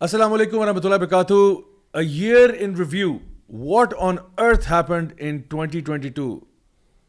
Assalamu alaikum warahmatullahi wabarakatuh. A year in review. What on earth happened in 2022?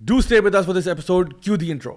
Do stay with us for this episode. Cue the intro.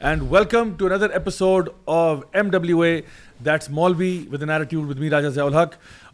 and welcome to another episode of MWA, that's Maulvi with an attitude with me Raja Ziaul Haq.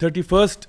31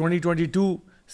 2022,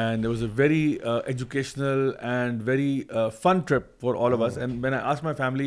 And it was a very educational and very fun trip for all of us. And when I asked my family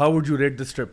how would you rate this trip,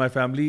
my family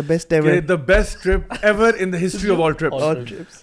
the best ever, the best trip ever in the history of all trips.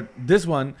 but this one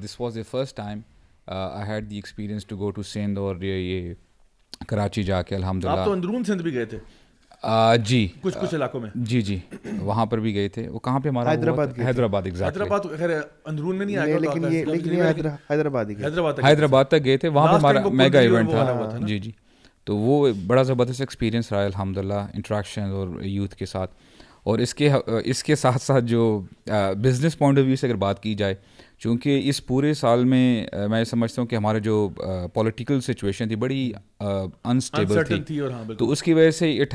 this was the first time I had the experience to go to Sindh اور یہ کراچی جا کے الحمدللہ. آپ تو اندرون سندھ بھی گئے تھے جی کچھ علاقوں میں. جی وہاں پر بھی گئے تھے. وہ کہاں پہ ہمارا حیدرآباد حیدرآباد خیر اندرون میں نہیں آئے لیکن حیدرآباد تک گئے تھے. وہاں پہ ہمارا میگا ایونٹ تھا. جی تو وہ بڑا زبردست ایکسپیرینس رہا الحمدللہ, انٹریکشن اور یوتھ کے ساتھ. اور اس کے ساتھ ساتھ جو بزنس پوائنٹ آف ویو سے اگر بات کی جائے, چونکہ اس پورے سال میں میں سمجھتا ہوں کہ ہمارے جو پولیٹیکل سچویشن تھی بڑی انسٹیبل تھی, تو اس کی وجہ سے it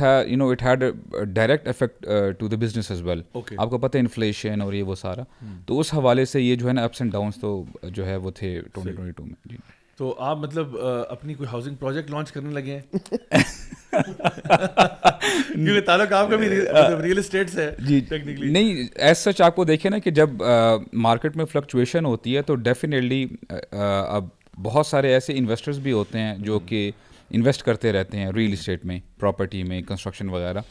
had direct effect to the business as well. آپ کو پتہ ہے انفلیشن اور یہ وہ سارا, تو اس حوالے سے یہ جو ہے نا اپس اینڈ ڈاؤنس تو جو ہے وہ تھے 2022 میں. جی تو آپ مطلب اپنی کوئی ہاؤسنگ پروجیکٹ لانچ کرنے لگے ہیں کیونکہ تعلق آپ کا بھی ریئل اسٹیٹ سے ہے. جی نہیں, ایز سچ آپ کو دیکھیں نا کہ جب مارکیٹ میں فلکچویشن ہوتی ہے تو ڈیفینیٹلی اب بہت سارے ایسے انویسٹرز بھی ہوتے ہیں جو کہ انویسٹ کرتے رہتے ہیں ریئل اسٹیٹ میں, پراپرٹی میں, کنسٹرکشن وغیرہ.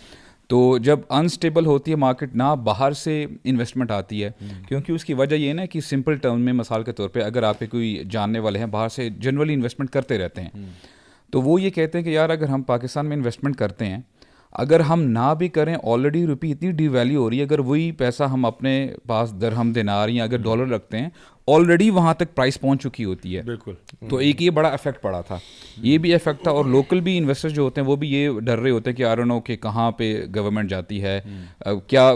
تو جب انسٹیبل ہوتی ہے مارکیٹ, نہ باہر سے انویسٹمنٹ آتی ہے, کیونکہ اس کی وجہ یہ ہے نا کہ سمپل ٹرم میں مثال کے طور پہ اگر آپ کے کوئی جاننے والے ہیں باہر سے جنرلی انویسٹمنٹ کرتے رہتے ہیں, تو وہ یہ کہتے ہیں کہ یار اگر ہم پاکستان میں انویسٹمنٹ کرتے ہیں, اگر ہم نہ بھی کریں آلریڈی روپی اتنی ڈی ویلیو ہو رہی ہے, اگر وہی پیسہ ہم اپنے پاس درہم دینار یا اگر ڈالر رکھتے ہیں آلریڈی وہاں تک پرائس پہنچ چکی ہوتی ہے. بالکل. تو ایک یہ بڑا افیکٹ پڑا تھا, یہ بھی افیکٹ تھا. اور لوکل بھی انویسٹر جو ہوتے ہیں وہ بھی یہ ڈر رہے ہوتے ہیں کہ آئی ڈونٹ نو کہ کہاں پہ گورنمنٹ جاتی ہے, کیا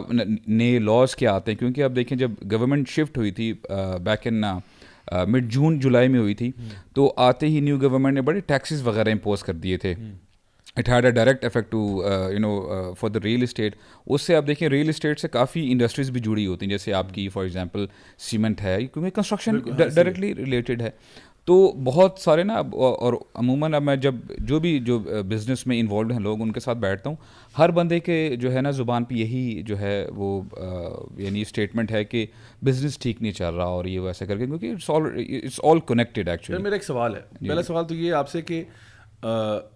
نئے لاز کیا آتے ہیں. کیونکہ اب دیکھیں جب گورنمنٹ شفٹ ہوئی تھی بیک ان مڈ جون جولائی میں ہوئی تھی, تو آتے ہی نیو گورنمنٹ نے بڑے ٹیکسز وغیرہ امپوز کر دیے تھے. It had a direct effect to for the real estate. اس سے آپ دیکھیں ریئل اسٹیٹ سے کافی انڈسٹریز بھی جڑی ہوتی ہیں, جیسے آپ کی فار ایگزامپل سیمنٹ ہے, کیونکہ کنسٹرکشن ڈائریکٹلی ریلیٹڈ ہے. تو بہت سارے نا, اور عموماً اب میں جو بزنس میں انوالوڈ ہیں لوگ, ان کے ساتھ بیٹھتا ہوں, ہر بندے کے جو ہے نا زبان پہ یہی جو ہے وہ یعنی اسٹیٹمنٹ ہے کہ بزنس ٹھیک نہیں چل رہا اور یہ ویسے کر کے, کیونکہ اٹس آل کنیکٹڈ ایکچولی. میرا ایک سوال ہے, پہلا سوال تو یہ آپ سے کہ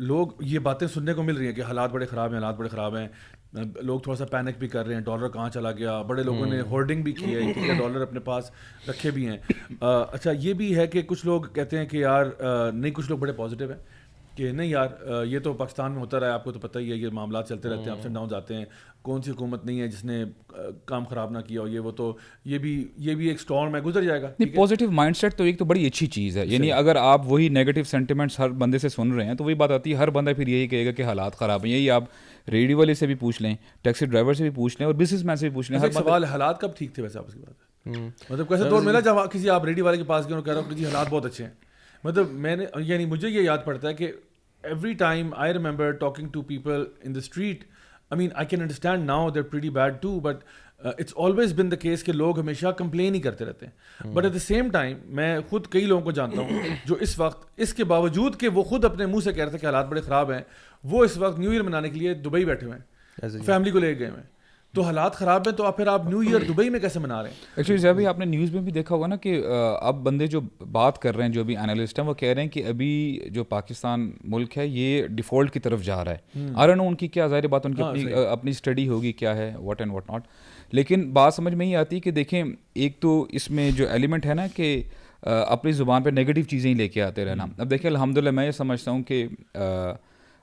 لوگ یہ باتیں سننے کو مل رہی ہیں کہ حالات بڑے خراب ہیں, لوگ تھوڑا سا پینک بھی کر رہے ہیں, ڈالر کہاں چلا گیا, بڑے لوگوں نے ہولڈنگ بھی کی ہے, ٹھیک ہے, ڈالر اپنے پاس رکھے بھی ہیں. اچھا یہ بھی ہے کہ کچھ لوگ کہتے ہیں کہ یار نہیں, کچھ لوگ بڑے پازیٹیو ہیں کہ نہیں یار یہ تو پاکستان میں ہوتا رہا ہے, آپ کو تو پتہ ہی ہے, یہ معاملات چلتے رہتے ہیں, اپس اینڈ ڈاؤنز آتے ہیں, کون سی حکومت نہیں ہے جس نے کام خراب نہ کیا ہو, یہ وہ, تو یہ بھی ایک اسٹارم ہے, گزر جائے گا. نہیں, پازیٹیو مائنڈ سیٹ تو ایک تو بڑی اچھی چیز ہے. یعنی اگر آپ وہی نیگیٹو سینٹیمنٹس ہر بندے سے سن رہے ہیں تو وہی بات آتی ہے, ہر بندہ پھر یہی کہے گا کہ حالات خراب ہیں. یہی آپ ریڈیو والے سے بھی پوچھ لیں, ٹیکسی ڈرائیور سے بھی پوچھ لیں, اور بزنس مین سے بھی پوچھ لیں. ایک سوال ہے, حالات کب ٹھیک تھے ویسے آپ کی بات ہے, مطلب کیسے دور ملا جب کسی آپ ریڈیو والے کے پاس گئے اور کہہ رہا ہوں کہ جی حالات بہت اچھے ہیں. مطلب میں نے, یعنی مجھے یہ یاد پڑتا ہے کہ every time I remember talking to people in the street, I mean I can understand now they're pretty bad too, but it's always been the case کہ لوگ ہمیشہ کمپلین ہی کرتے رہتے ہیں. But at the same time میں خود کئی لوگوں کو جانتا ہوں جو اس وقت اس کے باوجود کہ وہ خود اپنے منہ سے کہہ رہے تھے کہ حالات بڑے خراب ہیں, وہ اس وقت نیو ایئر منانے کے لیے دبئی بیٹھے ہوئے ہیں, فیملی کو لے گئے ہوئے ہیں. تو حالات خراب ہیں تو آپ پھر آپ نیو ایئر دبئی میں کیسے منا رہے ہیں؟ ایکچولی جب بھی آپ نے نیوز میں بھی دیکھا ہوگا نا کہ اب بندے جو بات کر رہے ہیں, جو بھی انالسٹ ہیں, وہ کہہ رہے ہیں کہ ابھی جو پاکستان ملک ہے یہ ڈیفالٹ کی طرف جا رہا ہے. آئی ڈونٹ نو ان کی کیا ظاہر بات, ان کی اپنی اسٹڈی ہوگی کیا ہے, واٹ اینڈ واٹ ناٹ. لیکن بات سمجھ میں یہ آتی ہے کہ دیکھیں ایک تو اس میں جو ایلیمنٹ ہے نا کہ اپنی زبان پہ نیگیٹو چیزیں ہی لے کے آتے رہنا. اب دیکھیں الحمدللہ میں یہ سمجھتا ہوں کہ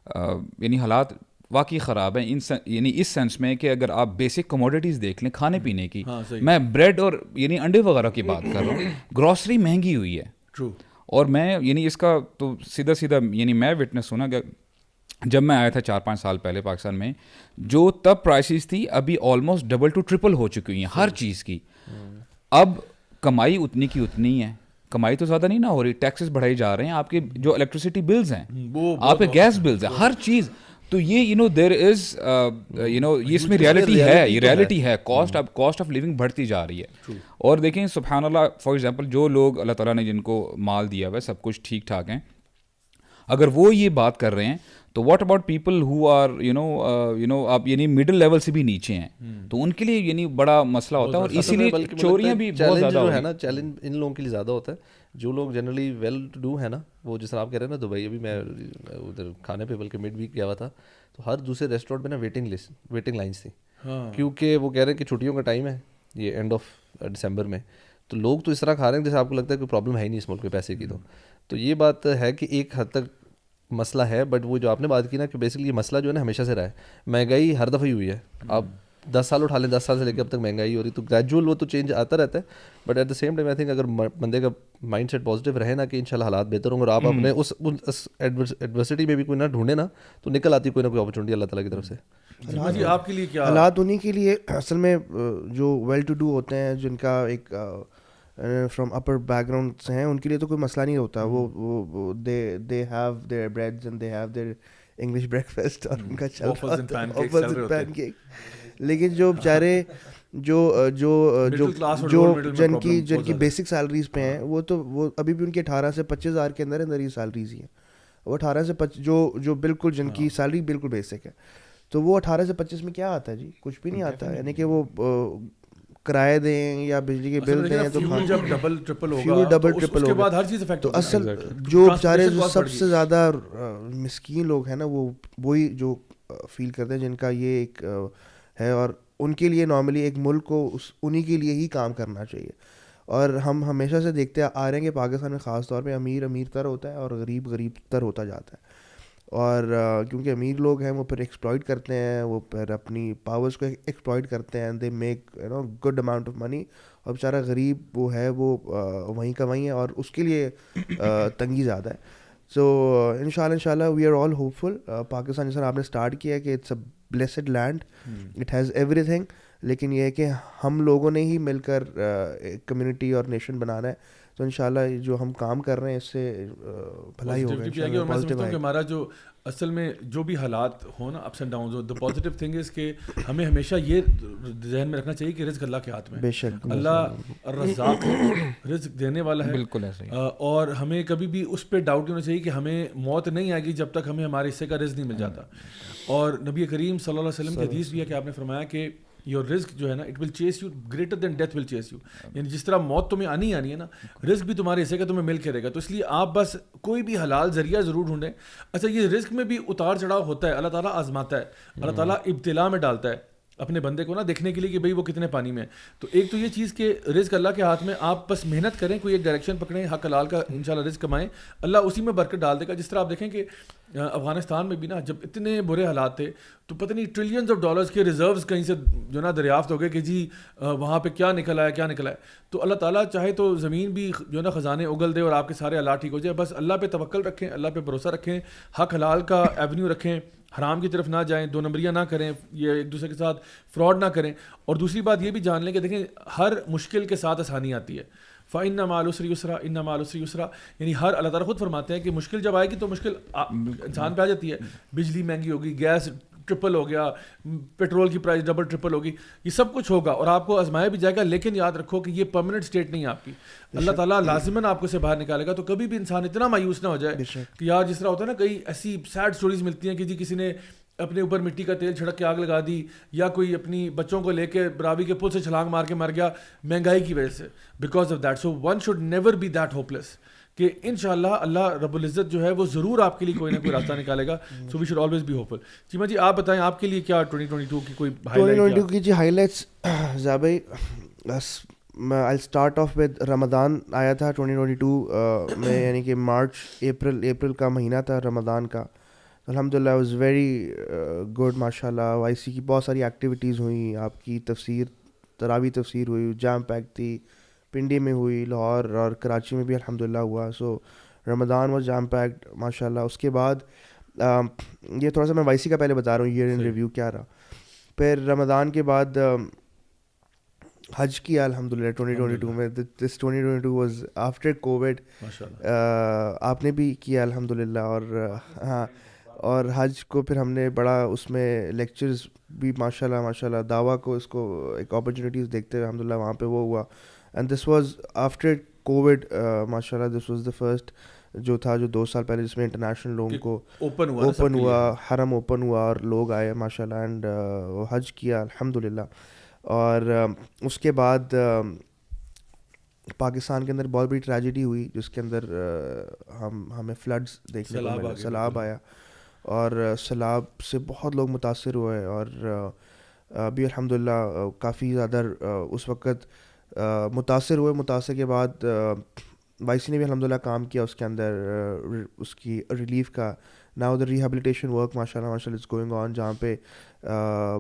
یعنی حالات واقعی خراب ہیں, یعنی اس سینس میں کہ اگر آپ بیسک کموڈیٹیز دیکھ لیں کھانے پینے کی, میں بریڈ اور یعنی انڈے وغیرہ کی بات کر رہا ہوں, گروسری مہنگی ہوئی ہے. اور میں یعنی اس کا تو سیدھا یعنی میں وٹنس ہوں نا کہ جب میں آیا تھا 4-5 سال پہلے پاکستان میں, جو تب پرائسز تھی ابھی آلموسٹ ڈبل ٹو ٹرپل ہو چکی ہیں ہر چیز کی. اب کمائی اتنی کی اتنی ہے, کمائی تو زیادہ نہیں نہ ہو رہی, ٹیکسز بڑھائی جا رہے ہیں, آپ کے جو الیکٹریسٹی بلز ہیں, آپ کے گیس بلز ہیں, ہر چیز. تو یہ دیر از اس میں ریالٹی ہے, یہ ریالٹی ہے, کاسٹ آف لیونگ بڑھتی جا رہی ہے. اور دیکھیں سبحان اللہ, فار ایگزامپل جو لوگ اللہ تعالیٰ نے جن کو مال دیا ہوا ہے, سب کچھ ٹھیک ٹھاک ہیں, اگر وہ یہ بات کر رہے ہیں تو what about people who are آپ یعنی مڈل لیول سے بھی نیچے ہیں, تو ان کے لیے یعنی بڑا مسئلہ ہوتا ہے. اور اسی لیے چوریاں بھی بہت زیادہ ہے نا, چیلنج ان لوگوں کے لیے زیادہ ہوتا ہے جو لوگ جنرلی ویل ٹو ڈو ہے نا. وہ جس طرح آپ کہہ رہے ہیں نا دبئی, ابھی میں ادھر کھانے پہ بلکہ مڈ ویک گیا ہوا تھا, تو ہر دوسرے ریسٹورینٹ میں نا ویٹنگ لائنس تھی, کیونکہ وہ کہہ رہے ہیں کہ چھٹیوں کا ٹائم ہے یہ اینڈ آف دسمبر میں, تو لوگ تو اس طرح کھا رہے ہیں جیسے آپ کو لگتا ہے کوئی پرابلم ہے ہی نہیں اس ملک میں پیسے کی. تو یہ بات ہے کہ ایک حد تک مسئلہ ہے, بٹ وہ جو آپ نے بات کی نا کہ بیسکلی یہ مسئلہ جو ہے نا ہمیشہ سے رہا ہے. مہنگائی ہر دفعہ ہی ہوئی ہے, آپ 10 سال اٹھا لیں, 10 سال سے لے کے اب تک مہنگائی ہو رہی, تو گریجول وہ تو چینج آتا رہتا ہے. But at the same time I think اگر بندے کا مائنڈ سیٹ پازیٹیو رہے نا کہ انشاءاللہ حالات بہتر ہوں گے, اور آپ اپنے اس ایڈورسٹی میں بھی کوئی نہ ڈھونڈے نا, تو نکل آتی کوئی نہ کوئی اپرچونیٹی اللہ تعالیٰ کی طرف سے. آپ کے لیے کیا حالات انہیں کے لیے اصل میں جو ویل ٹو ڈو ہوتے ہیں, جن کا ایک فرام اپر بیک گراؤنڈ سے ہیں, ان کے لیے تو کوئی مسئلہ نہیں ہوتا. وہ they have their breads and they have their English breakfast, اور ان کا چل کیک. لیکن جو بیچارے جن کی بیسک سیلریز پہ ہیں, وہ ابھی بھی ان کے 18 سے 25,000 کے اندر ہی سیلریز ہی ہیں. وہ 18 سے 25 جو بالکل جن کی سیلری بالکل بیسک ہے, تو وہ 18 سے 25 میں کیا آتا ہے جی, کچھ بھی نہیں آتا. یعنی کہ وہ کرایہ دیں یا بجلی کے بل دیں تو جب ڈبل ٹرپل ہوگا, ہر چیز افیکٹ. تو اصل جو بیچارے سب سے زیادہ مسکین لوگ ہیں نا, وہی جو فیل کرتے ہیں, جن کا یہ ایک ہے, اور ان کے لیے نارملی ایک ملک کو انہی کے لیے ہی کام کرنا چاہیے. اور ہم ہمیشہ سے دیکھتے آ رہے ہیں کہ پاکستان میں خاص طور پہ امیر تر ہوتا ہے اور غریب تر ہوتا جاتا ہے. اور کیونکہ امیر لوگ ہیں وہ پھر ایکسپلائٹ کرتے ہیں, وہ پھر اپنی پاورز کو ایکسپلائٹ کرتے ہیں, they make good amount of money, اور بیچارہ غریب وہ ہے وہ وہیں کا وہیں ہے, اور اس کے لیے تنگی زیادہ ہے. سو انشاءاللہ وی آر آل ہوپ فل. پاکستان جیسا آپ نے اسٹارٹ کیا کہ it's a blessed land, it has ایوری تھنگ, لیکن یہ ہے کہ ہم لوگوں نے ہی مل کر کمیونٹی اور نیشن بنانا ہے. تو انشاءاللہ جو ہم کام کر رہے ہیں اس سے بھلائی ہوگا. اور میں سمجھتا ہوں کہ ہمارا جو اصل میں جو بھی حالات ہوں نا, ups and Downs who, the positive thing is کہ ہمیں ہمیشہ یہ ذہن میں رکھنا چاہیے کہ رزق اللہ کے ہاتھ میں, بے شک اللہ الرزاق رزق دینے والا ہے. بالکل ایسا ہی. اور ہمیں کبھی بھی اس پہ ڈاؤٹ نہیں ہونا چاہیے کہ ہمیں موت نہیں آئے گی جب تک ہمیں ہمارے حصے کا رزق نہیں مل جاتا. اور نبی کریم صلی اللہ علیہ وسلم کی حدیث بھی ہے کہ آپ نے فرمایا کہ یور رزق جو ہے نا, it will chase you greater than death will chase you. یعنی جس طرح موت تمہیں آنی ہے نا, رزق بھی تمہارے حصے کا تمہیں مل کے رہے گا. تو اس لیے آپ بس کوئی بھی حلال ذریعہ ضرور ڈھونڈیں. اچھا, یہ رزق میں بھی اتار چڑھاؤ ہوتا ہے, اللہ تعالیٰ آزماتا ہے, اللہ تعالیٰ ابتلا میں ڈالتا ہے اپنے بندے کو نا, دیکھنے کے لیے کہ بھئی وہ کتنے پانی میں ہے. تو ایک تو یہ چیز کہ رزق اللہ کے ہاتھ میں, آپ بس محنت کریں, کوئی ایک ڈائریکشن پکڑیں, حق حلال کا انشاءاللہ رزق کمائیں, اللہ اسی میں برکت ڈال دے گا. جس طرح آپ دیکھیں کہ افغانستان میں بھی نا جب اتنے برے حالات تھے تو پتہ نہیں ٹریلینز آف ڈالرز کے ریزروز کہیں سے جو نا دریافت ہو گئے کہ جی وہاں پہ کیا نکل آیا. تو اللہ تعالیٰ چاہے تو زمین بھی جو نا خزانے اگل دے اور آپ کے سارے حالات ٹھیک ہو جائے. بس اللہ پہ توکل رکھیں, اللہ پہ بھروسہ رکھیں, حق حلال کا ایونیو رکھیں, حرام کی طرف نہ جائیں, 2 نمبریاں نہ کریں, یہ ایک دوسرے کے ساتھ فراڈ نہ کریں. اور دوسری بات یہ بھی جان لیں کہ دیکھیں ہر مشکل کے ساتھ آسانی آتی ہے. فَإِنَّ مَعَ الْعُسْرِ يُسْرًا إِنَّ مَعَ الْعُسْرِ يُسْرًا, یعنی ہر اللہ تعالیٰ خود فرماتے ہیں کہ مشکل جب آئے گی تو مشکل انسان پہ آ جاتی ہے. بجلی مہنگی ہوگی, گیس ٹرپل ہو گیا, پیٹرول کی پرائس ڈبل ٹرپل ہوگی, یہ سب کچھ ہوگا اور آپ کو آزمایا بھی جائے گا. لیکن یاد رکھو کہ یہ پرماننٹ اسٹیٹ نہیں ہے آپ کی, اللہ تعالیٰ لازماً آپ کو سے باہر نکالے گا. تو کبھی بھی انسان اتنا مایوس نہ ہو جائے کہ یار جس طرح ہوتا ہے نا, کئی ایسی سیڈ سٹوریز ملتی ہیں کہ جی کسی نے اپنے اوپر مٹی کا تیل چھڑک کے آگ لگا دی, یا کوئی اپنی بچوں کو لے کے راوی کے پل سے چھلانگ مار کے مر گیا مہنگائی کی وجہ سے, because of that. So one should never be that hopeless کہ انشاءاللہ اللہ رب العزت جو ہے وہ ضرور آپ کے لیے کوئی نہ کوئی راستہ نکالے گا. So we should always be hopeful. Cheema ji آپ بتائیں آپ کے لیے کیا 2022 کی کوئی 2022 کی جی ہائی لائٹس. زابئی I'll start off with Ramzan آیا تھا 2022 میں, یعنی کہ مارچ اپریل کا مہینہ تھا رمضان کا. الحمدللہ واز ویری گڈ ماشاء اللہ. وائی سی کی بہت ساری ایکٹیویٹیز ہوئیں, آپ کی تراوی تفسیر ہوئی, جام پیک تھی, پنڈی میں ہوئی, لاہور اور کراچی میں بھی الحمدللہ ہوا. سو رمضان واز جام پیکڈ ماشاء اللہ. اس کے بعد یہ تھوڑا سا میں وائی سی کا پہلے بتا رہا ہوں ایئر ان ریویو کیا رہا. پھر رمضان کے بعد حج کیا الحمدللہ 2022 میں. دس 2022 واز آفٹر کووڈ. آپ نے بھی کیا الحمدللہ. اور ہاں, اور حج کو پھر ہم نے بڑا اس میں لیکچرز بھی ماشاء اللہ دعویٰ کو اس کو ایک اپرچونیٹیز دیکھتے ہوئے الحمدللہ وہاں پہ وہ ہوا. And this was after Covid ماشاء اللہ. دس واز دا فرسٹ جو تھا جو 2 سال پہلے جس میں انٹرنیشنل لوگوں کو اوپن ہوا, حرم اوپن ہوا اور لوگ آئے ماشاء اللہ, اینڈ حج کیا الحمدللہ. اور اس کے بعد پاکستان کے اندر بہت بڑی ٹریجڈی ہوئی جس کے اندر ہمیں فلڈز دیکھنے کو ملا, سیلاب آیا, اور سیلاب سے بہت لوگ متاثر ہوئے. اور ابھی الحمدللہ کافی زیادہ اس وقت متاثر ہوئے. متاثر کے بعد وائی سی نے بھی الحمدللہ کام کیا اس کے اندر اس کی ریلیف کا. ناؤ دا ریہیبلیٹیشن ورک ماشاء اللہ از گوئنگ آن, جہاں پہ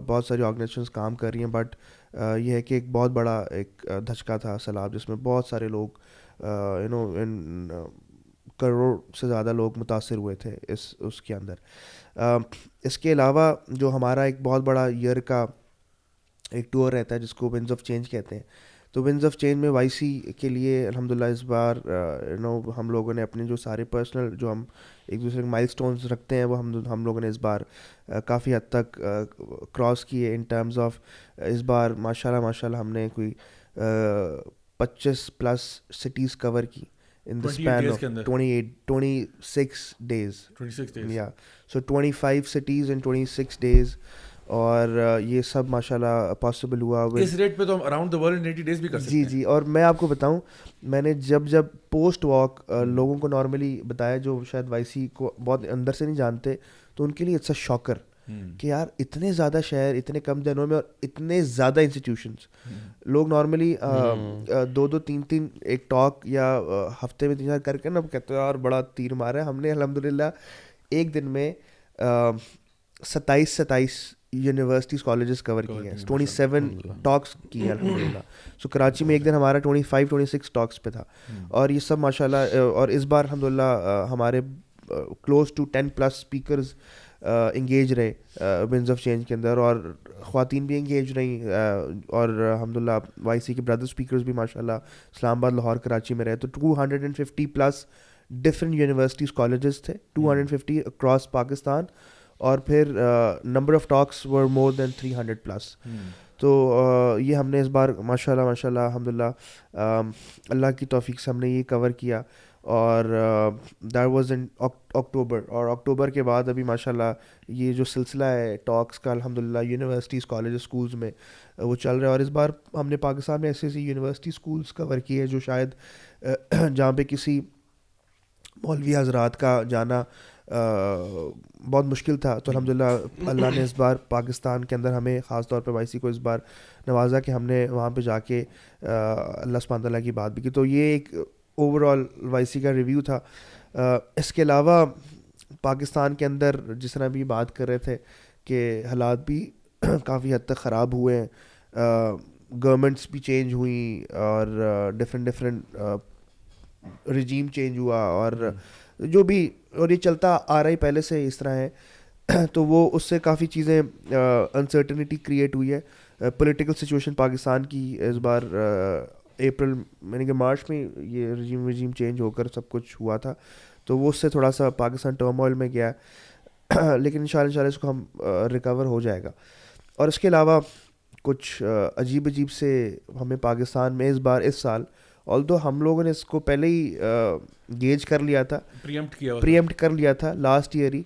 بہت ساری آرگنائزیشنز کام کر رہی ہیں. بٹ یہ ہے کہ ایک بہت بڑا ایک دھچکا تھا سیلاب, جس میں بہت سارے لوگ کروڑ سے زیادہ لوگ متاثر ہوئے تھے اس کے اندر. اس کے علاوہ جو ہمارا ایک بہت بڑا ایئر کا ایک ٹور رہتا ہے جس کو ونڈز آف چینج کہتے ہیں, تو ونڈز آف چینج میں وائی سی کے لیے الحمدللہ اس بار ہم لوگوں نے اپنے جو سارے پرسنل جو ہم ایک دوسرے کے مائل سٹونز رکھتے ہیں وہ ہم لوگوں نے اس بار کافی حد تک کراس کیے ان ٹرمز آف. اس بار ماشاء اللہ ہم نے کوئی 25+ سٹیز کور کی in the span of 26 days. Yeah, so 25 cities in 26 days. اور یہ سب ماشاءاللہ پاسبل ہوا. اس ریٹ پہ تو ہم اراؤنڈ دا ورلڈ 80 days بھی کر سکتے ہیں. جی اور میں آپ کو بتاؤں, میں نے جب پوسٹ واک لوگوں کو نارملی بتایا جو شاید وائی سی کو بہت اندر سے نہیں جانتے, تو ان کے لیے اٹس اے شاکر کہ یار اتنے زیادہ شہر اتنے کم دنوں میں اور اتنے زیادہ انسٹیٹیوشنس. لوگ نارملی 2-3 ایک ٹاک یا ہفتے میں 3-4 کر کے نا کہتے ہیں یار بڑا تیر مارا ہے. ہم نے الحمدللہ ایک دن میں 27 یونیورسٹیز کالجز کور کی ہیں, 27 ٹاکس کی ہیں الحمدللہ. سو کراچی میں ایک دن ہمارا 25-26 ٹاکس پہ تھا. اور یہ سب ماشاءاللہ, اور اس بار الحمدللہ ہمارے کلوز ٹو 10+ اسپیکرز انگیج رہے ونڈز آف چینج کے اندر, اور خواتین بھی انگیج رہیں. اور الحمدللہ وائی سی کے برادر اسپیکرز بھی ماشاءاللہ اسلام آباد, لاہور, کراچی میں رہے. تو 250+ ڈفرینٹ یونیورسٹیز کالجز تھے, 250 اکراس پاکستان. اور پھر نمبر آف ٹاکس ور مور دین 300+. تو یہ ہم نے اس بار ماشاءاللہ الحمدللہ اللہ کی توفیق سے ہم نے یہ کور کیا. اور دیٹ واز ان اکتوبر, اور اکتوبر کے بعد ابھی ماشاءاللہ یہ جو سلسلہ ہے ٹاکس کا الحمدللہ یونیورسٹیز, کالج, اسکولز میں وہ چل رہا ہے. اور اس بار ہم نے پاکستان میں ایسی یونیورسٹی اسکولز کور کی ہے جو شاید جہاں پہ کسی مولوی حضرات کا جانا بہت مشکل تھا. تو الحمدللہ اللہ نے اس بار پاکستان کے اندر ہمیں خاص طور پہ وائی سی کو اس بار نوازا کہ ہم نے وہاں پہ جا کے اللہ سبحانہ تعالیٰ کی بات بھی کی. تو یہ ایک اوور آل وائی سی کا ریویو تھا. اس کے علاوہ پاکستان کے اندر جس طرح بھی بات کر رہے تھے کہ حالات بھی کافی حد تک خراب ہوئے ہیں, گورنمنٹس بھی چینج ہوئیں اور ڈفرینٹ رجیم چینج ہوا, اور جو بھی, اور یہ چلتا آ رہا ہی پہلے سے اس طرح ہے. تو وہ اس سے کافی چیزیں انسرٹنٹی کریٹ ہوئی ہے. پولیٹیکل سچویشن پاکستان کی اس بار اپریل یعنی کہ مارچ میں یہ رجیم چینج ہو کر سب کچھ ہوا تھا, تو وہ اس سے تھوڑا سا پاکستان ٹرموائل میں گیا, لیکن انشاءاللہ اس کو ہم ریکور ہو جائے گا. اور اس کے علاوہ کچھ عجیب سے ہمیں پاکستان میں اس سال, آلدو ہم لوگوں نے اس کو پہلے ہی گیج کر لیا تھا, پریمپٹ کر لیا تھا لاسٹ ایئر ہی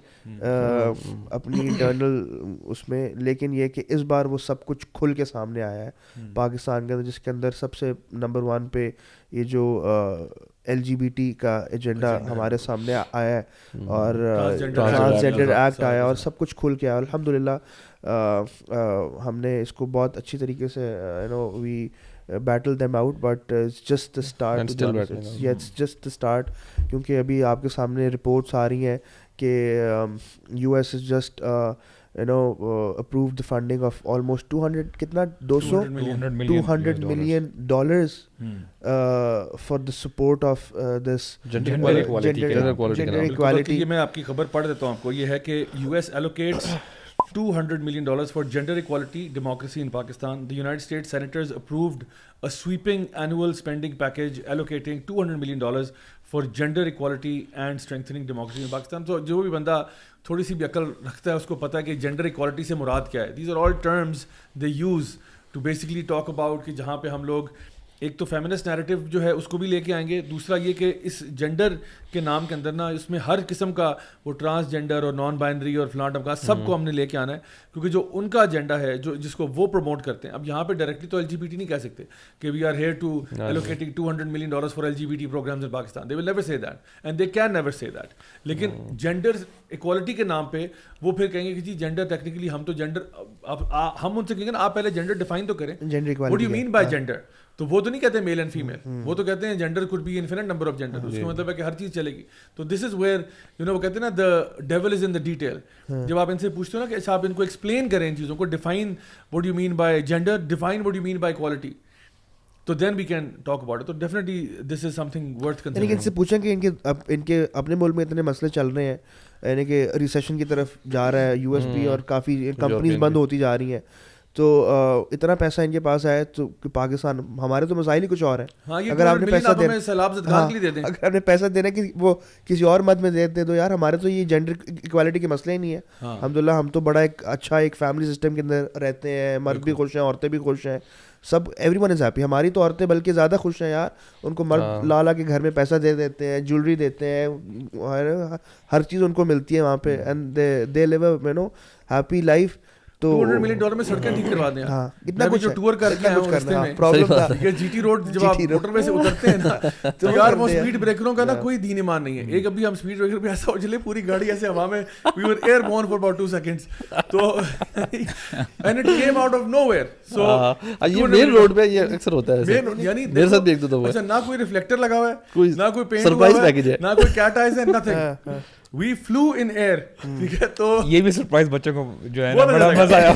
اپنی انٹرنل اس میں, لیکن یہ کہ اس بار وہ سب کچھ کھل کے سامنے آیا ہے پاکستان کے اندر, جس کے اندر سب سے نمبر 1 پہ یہ جو LGBT کا ایجنڈا ہمارے سامنے آیا ہے, اور ٹرانسجینڈر ایکٹ آیا, اور سب کچھ کھل کے آیا. الحمدللہ ہم نے اس کو بہت اچھی طریقے سے وی battle them out, but it's just the start. Yeah, it's just the start, کیونکہ ابھی آپ کے سامنے رپورٹس آ رہی ہیں کہ US is just approved the funding of almost 200 million dollars for the support of this gender equality. یہ میں آپ کی خبر پڑھ دیتا ہوں آپ کو. یہ ہے کہ US allocates $200 million for gender equality, democracy in Pakistan. The United States Senators approved a sweeping annual spending package allocating $200 million for gender equality and strengthening democracy in Pakistan. So جو بھی بندہ تھوڑی سی بھی عقل رکھتا ہے اس کو پتہ ہے کہ gender equality سے مراد کیا ہے. These are all terms they use to basically talk about کہ جہاں پہ ہم لوگ ایک تو فیمنسٹ نیریٹو جو ہے اس کو بھی لے کے آئیں گے, دوسرا یہ کہ اس جینڈر کے نام کے اندر نا اس میں ہر قسم کا وہ ٹرانسجینڈر اور نان بائنری اور فلاں ٹم کا سب کو ہم نے لے کے آنا ہے, کیونکہ جو ان کا ایجنڈا ہے جو جس کو وہ پروموٹ کرتے ہیں. اب یہاں پہ ڈائریکٹلی تو LGBT نہیں کہہ سکتے کہ we are here to allocating $200 million for LGBT programs in Pakistan. They will never say that and they can never say that. لیکن جینڈر ایکوالٹی کے نام پہ وہ پھر کہیں گے کہ جی جینڈر ٹیکنیکلی ہم تو جینڈر, ہم ان سے کہیں گے نا آپ پہلے جینڈر ڈیفائن تو کریں. What do you mean by gender? تو وہ تو نہیں کہتے میل اینڈ فیمیل, وہ تو کہتے ہیں gender could be infinite number of gender. اس کا مطلب ہے کہ ہر چیز چلے گی. تو this is where you know وہ کہتے ہیں نا the devil is in the detail. جب آپ ان سے پوچھتے ہو نا کہ آپ ان کو ایکسپلین کریں ان چیزوں کو, define what you mean by gender, define what you mean by equality, تو then we can talk about it. تو definitely this is something worth considering. ان سے پوچھیں کہ ان کے اپنے ملک میں اتنے مسئلے چل رہے ہیں, یعنی کہ ریسیشن کی طرف جا رہا ہے یو ایس بھی, اور کافی کمپنیز بند ہوتی جا رہی ہیں, تو اتنا پیسہ ان کے پاس آیا تو پاکستان, ہمارے تو مسائل ہی کچھ اور ہیں. اگر آپ نے پیسہ اگر آپ نے پیسہ دینا کہ وہ کسی اور مد میں دے دو یار, ہمارے تو یہ جینڈر ایکوالٹی کے مسئلے ہی نہیں ہے. الحمدللہ ہم تو بڑا ایک اچھا ایک فیملی سسٹم کے اندر رہتے ہیں, مرد بھی خوش ہیں, عورتیں بھی خوش ہیں, سب ایوری ون از ہیپی. ہماری تو عورتیں بلکہ زیادہ خوش ہیں یار, ان کو مرد لا کے گھر میں پیسہ دے دیتے ہیں, جیولری دیتے ہیں, ہر چیز ان کو ملتی ہے وہاں پہ, and they live a you know happy life. تو $200 ملین میں سڑکیں ٹھیک کروا دیں. ہاں اتنا کچھ ٹور کر کے پرابلم تھا یہ جی ٹی روڈ جب آپ موٹر وے سے اترتے ہیں نا, تو یار وہ اسپیڈ بریکروں کا نا کوئی دین ایمان نہیں ہے. ایک ابھی ہم اسپیڈ بریکر پہ ایسا چلے, پوری گاڑی ایسے ہوا میں, we were airborne for about 2 seconds, تو and it came out of nowhere. So یہ مین روڈ پہ یہ اکثر ہوتا ہے, یعنی میرے ساتھ بھی ایک دو اچھا نہ کوئی ریفلیکٹر لگا ہوا ہے, نہ کوئی پینٹ سرپرائز پیکیج ہے, نہ کوئی کیٹ آئز ہے, nothing. We flew in air, ٹھیک ہے. تو یہ بھی سرپرائز بچوں کو جو ہے نا بڑا مزہ آیا.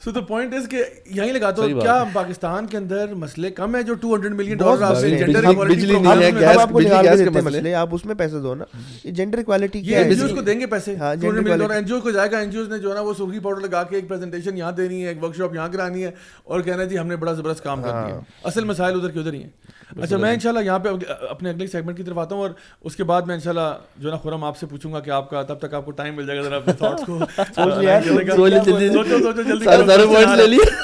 So the point is کہ یہیں لگا تو کیا پاکستان کے اندر مسئلے کم ہیں جو $200 ملین آپ سے جینڈر ایکوالٹی آپ کو گیس کے مسئلے, آپ اس میں پیسے دو نا. یہ جینڈر ایکوالٹی یہ این جی اوز کو دیں گے پیسے, $200 ملین این جی اوز کو جائے گا. این جی اوز نے جو ہے نا وہ سرخی پاؤڈر لگا کے ایک پریزنٹیشن یہاں دینی ہے, ایک ورک شاپ یہاں کرانی ہے, اور کہنا ہے جی ہم نے بڑا زبردست کام کر دیا. اصل مسائل ادھر کے ادھر ہی ہیں. اچھا میں انشاءاللہ یہاں پہ اپنے اگلے سیگمنٹ کی طرف آتا ہوں, اور اس کے بعد میں انشاءاللہ جو ہے نا خرم آپ سے پوچھوں گا کہ آپ کا تب تک آپ کو ٹائم مل جائے گا ذرا اپنے تھاٹس کو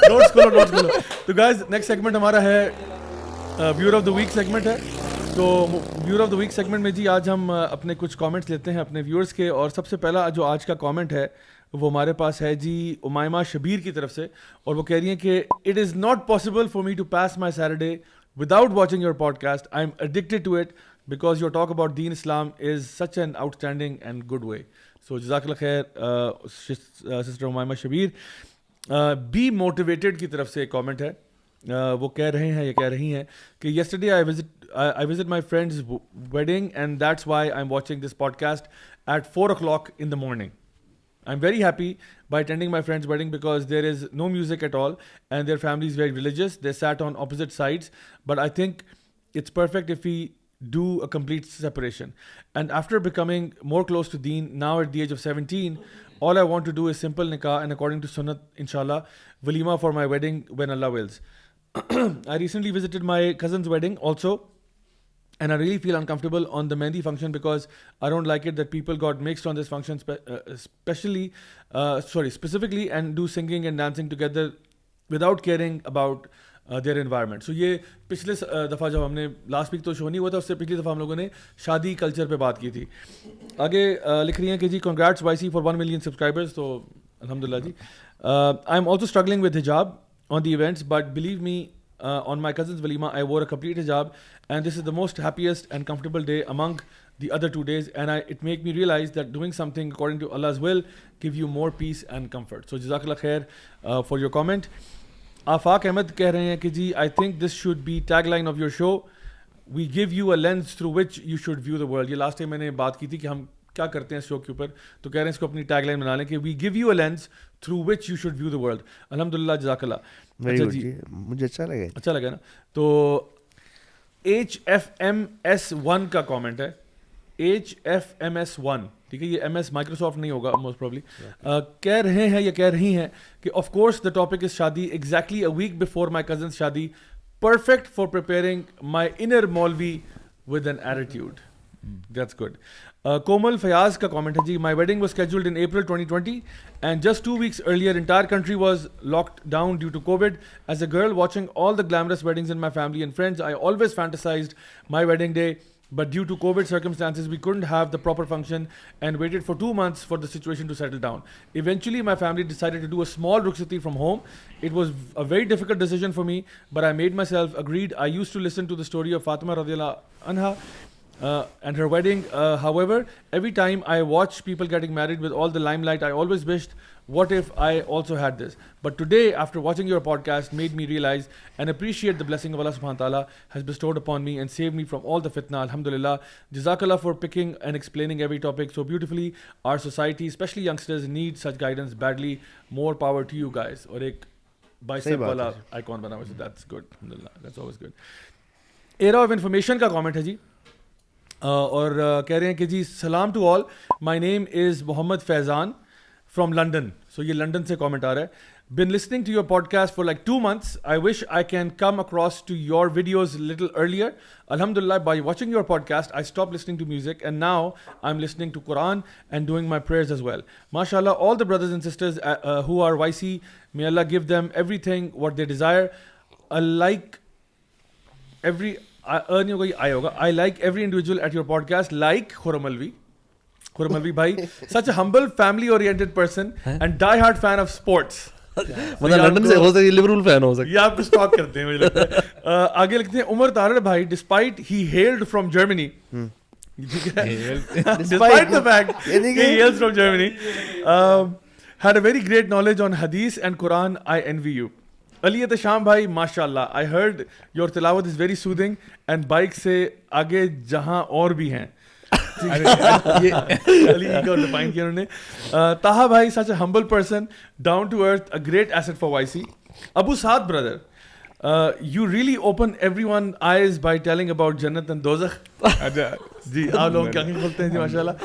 نوٹس کھولو. تو گائز نیکسٹ سیگمنٹ ہمارا ہے viewer of the week segment ہے. تو viewer of the week segment میں جی آج ہم اپنے کچھ کامنٹس لیتے ہیں اپنے ویورس کے, اور سب سے پہلا جو آج کا کامنٹ ہے وہ ہمارے پاس ہے جی امائمہ شبیر کی طرف سے, اور وہ کہہ رہی ہیں کہ it is not possible for me to pass my Saturday without watching your podcast. I am addicted to it because your talk about Deen Islam is such an outstanding and good way. So Jazakallah khair, Sister Umayma Shabir. Be motivated کی طرف سے ایک comment ہے, وہ کہہ رہے ہیں یا کہہ رہی ہیں کہ yesterday I visit my friend's wedding and that's why I'm watching this podcast at 4 o'clock in the morning. I'm very happy by attending my friend's wedding because there is no music at all and their family is very religious. They sat on opposite sides, but I think it's perfect if we do a complete separation. And after becoming more close to Deen, now at the age of 17, all I want to do is simple nikah and according to sunnat, inshallah, walima for my wedding when Allah wills. I recently visited my cousin's wedding also, and I really feel uncomfortable on the mehndi function because I don't like it that people got mixed on this function specifically and do singing and dancing together without caring about their environment. So یہ پچھلے دفعہ جب ہم نے last week تو شو نہیں ہوا تھا, اس سے پچھلی دفعہ ہم لوگوں نے شادی کلچر پہ بات کی تھی. آگے لکھ رہی ہیں کہ جی کنگریٹس وائسی فار 1 million سبسکرائبرز. تو الحمدللہ جی. I am also struggling with حجاب on the events, but believe me on my cousin's walima I wore a complete hijab and this is the most happiest and comfortable day among the other 2 days, and it made me realize that doing something according to Allah's will give you more peace and comfort. So jazakallah khair for your comment. Afaq Ahmed کہہ رہے ہیں کہ جی I think this should be tagline of your show, we give you a lens through which you should view the world. یہ last time میں نے بات کی تھی کہ ہم کیا کرتے ہیں اس شو کے اوپر, تو کہہ رہے ہیں اس کو اپنی ٹیگ لائن بنا لیں کہ we give you a lens through which you should view the world. الحمد للہ جزاک اللہ. اچھا جی مجھے اچھا لگا نا. تو HFMS1 کا کامنٹ ہے, HFMS1, ٹھیک ہے, یہ MS مائکروسافٹ نہیں ہوگا موسٹ پرابلی. کہہ رہے ہیں یا کہہ رہی ہیں کہ of course the topic is شادی exactly a week before my cousin's شادی, perfect for preparing my inner مولوی with an attitude. That's good. Komal Fayyaz کا کامنٹ ہے جی my wedding was scheduled in April 2020 and just 2 weeks earlier entire country was locked down due to COVID. As a girl watching all the glamorous weddings in my family and friends, I always fantasized my wedding day, but due to COVID circumstances we couldn't have the proper function and waited for 2 months for the situation to settle down. Eventually my family decided to do a small rukhsati from home. It was a very difficult decision for me, but I made myself agreed. I used to listen to the story of Fatima radhiyallahu anha and her wedding. However, every time I watch people getting married with all the limelight, I always wished, what if I also had this? But today, after watching your podcast, made me realize and appreciate the blessing of Allah subhanahu wa ta'ala has bestowed upon me and saved me from all the fitna. Alhamdulillah. Jazakallah for picking and explaining every topic so beautifully. Our society, especially youngsters, need such guidance badly. More power to you guys. Aur ek bicep wala icon bana hua, so that's good. Alhamdulillah. That's always good. Era of information ka comment hai ji. اور کہہ رہے ہیں کہ جی سلام to all, my name is Muhammad Faizan from London. So یہ London سے comment آ رہا ہے. Been listening to your podcast for like 2 months. I wish I can come across to your videos a little earlier. Alhamdulillah, by watching your podcast, I stopped listening to music and now I'm listening to Quran and doing my prayers as well. MashaAllah, all the brothers and sisters who are YC, may Allah give them everything what they desire. I like every individual at your podcast, like Khurram Alvi bhai, such a humble, family oriented person and die hard fan of sports. مطلب London سے ہو سکتا ہے Liverpool fan ہو سکتا ہے. یہ آپ کو stock کرتے ہیں مجھے لگتا ہے. آگے لکھتے ہیں عمر طارڑ بھائی, despite he held from Germany, despite the fact he hails from Germany, had a very great knowledge on hadith and Quran. I envy you. Ali Atasham bhai, mashallah, I heard your tilawat is very soothing and bike سے آگے جہاں اور بھی ہیں. علی کو define کیا انہوں نے. طاہا بھائی, such a humble person, down to earth, a great asset for YC. Abu Saad brother, you really open everyone's eyes by telling about Jannat and Dozakh. جی آپ لوگ کیا کھولتے ہیں جی ماشاء اللہ.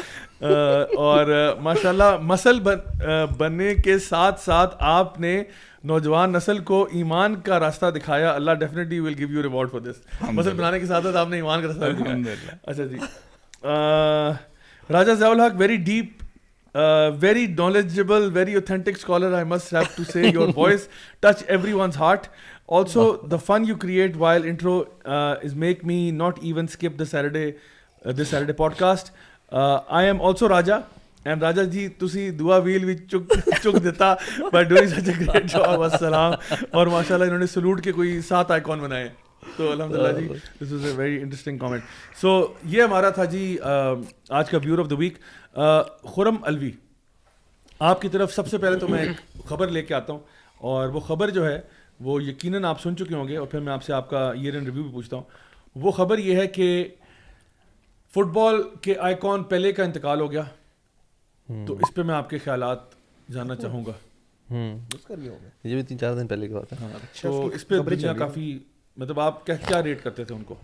اور ماشاء اللہ مسل بننے کے ساتھ ساتھ آپ نے نوجوان نسل کو ایمان کا راستہ دکھایا. اللہ definitely will give you reward for this. Muscle بنانے کے ساتھ ساتھ آپ نے ایمان کا راستہ دکھایا. اچھا جی. Raja Zaul Haq, very deep, very knowledgeable, very authentic scholar. I must have to say, your voice touch everyone's heart. Also, the fun you create while intro is make me not even skip this Saturday podcast. I am also Raja, and Raja ji, tusi dua wheel with chuk deta by doing such a great job. Wassalam. اور ماشاءاللہ انہوں نے salute کے کوئی 7 icon بنائے. تو الحمدللہ جی, this was a very interesting comment. So یہ ہمارا تھا جی آج کا ویور آف دا ویک. خرم الوی, آپ کی طرف سب سے پہلے تو میں ایک خبر لے کے آتا ہوں, اور وہ خبر جو ہے وہ یقیناً آپ سن چکے ہوں گے, اور پھر میں آپ سے آپ کا ایئر اینڈ ریویو بھی پوچھتا ہوں. وہ خبر یہ ہے کہ فٹ بال کے آئیکن پیلے کا انتقال ہو گیا. تو اس پہ میں آپ کے خیالات جاننا چاہوں گا. یہ بھی 3-4 دن پہلے کی بات ہے. تو اس پہ دنیا کافی, مطلب آپ کیا ریٹ کرتے تھے ان کو؟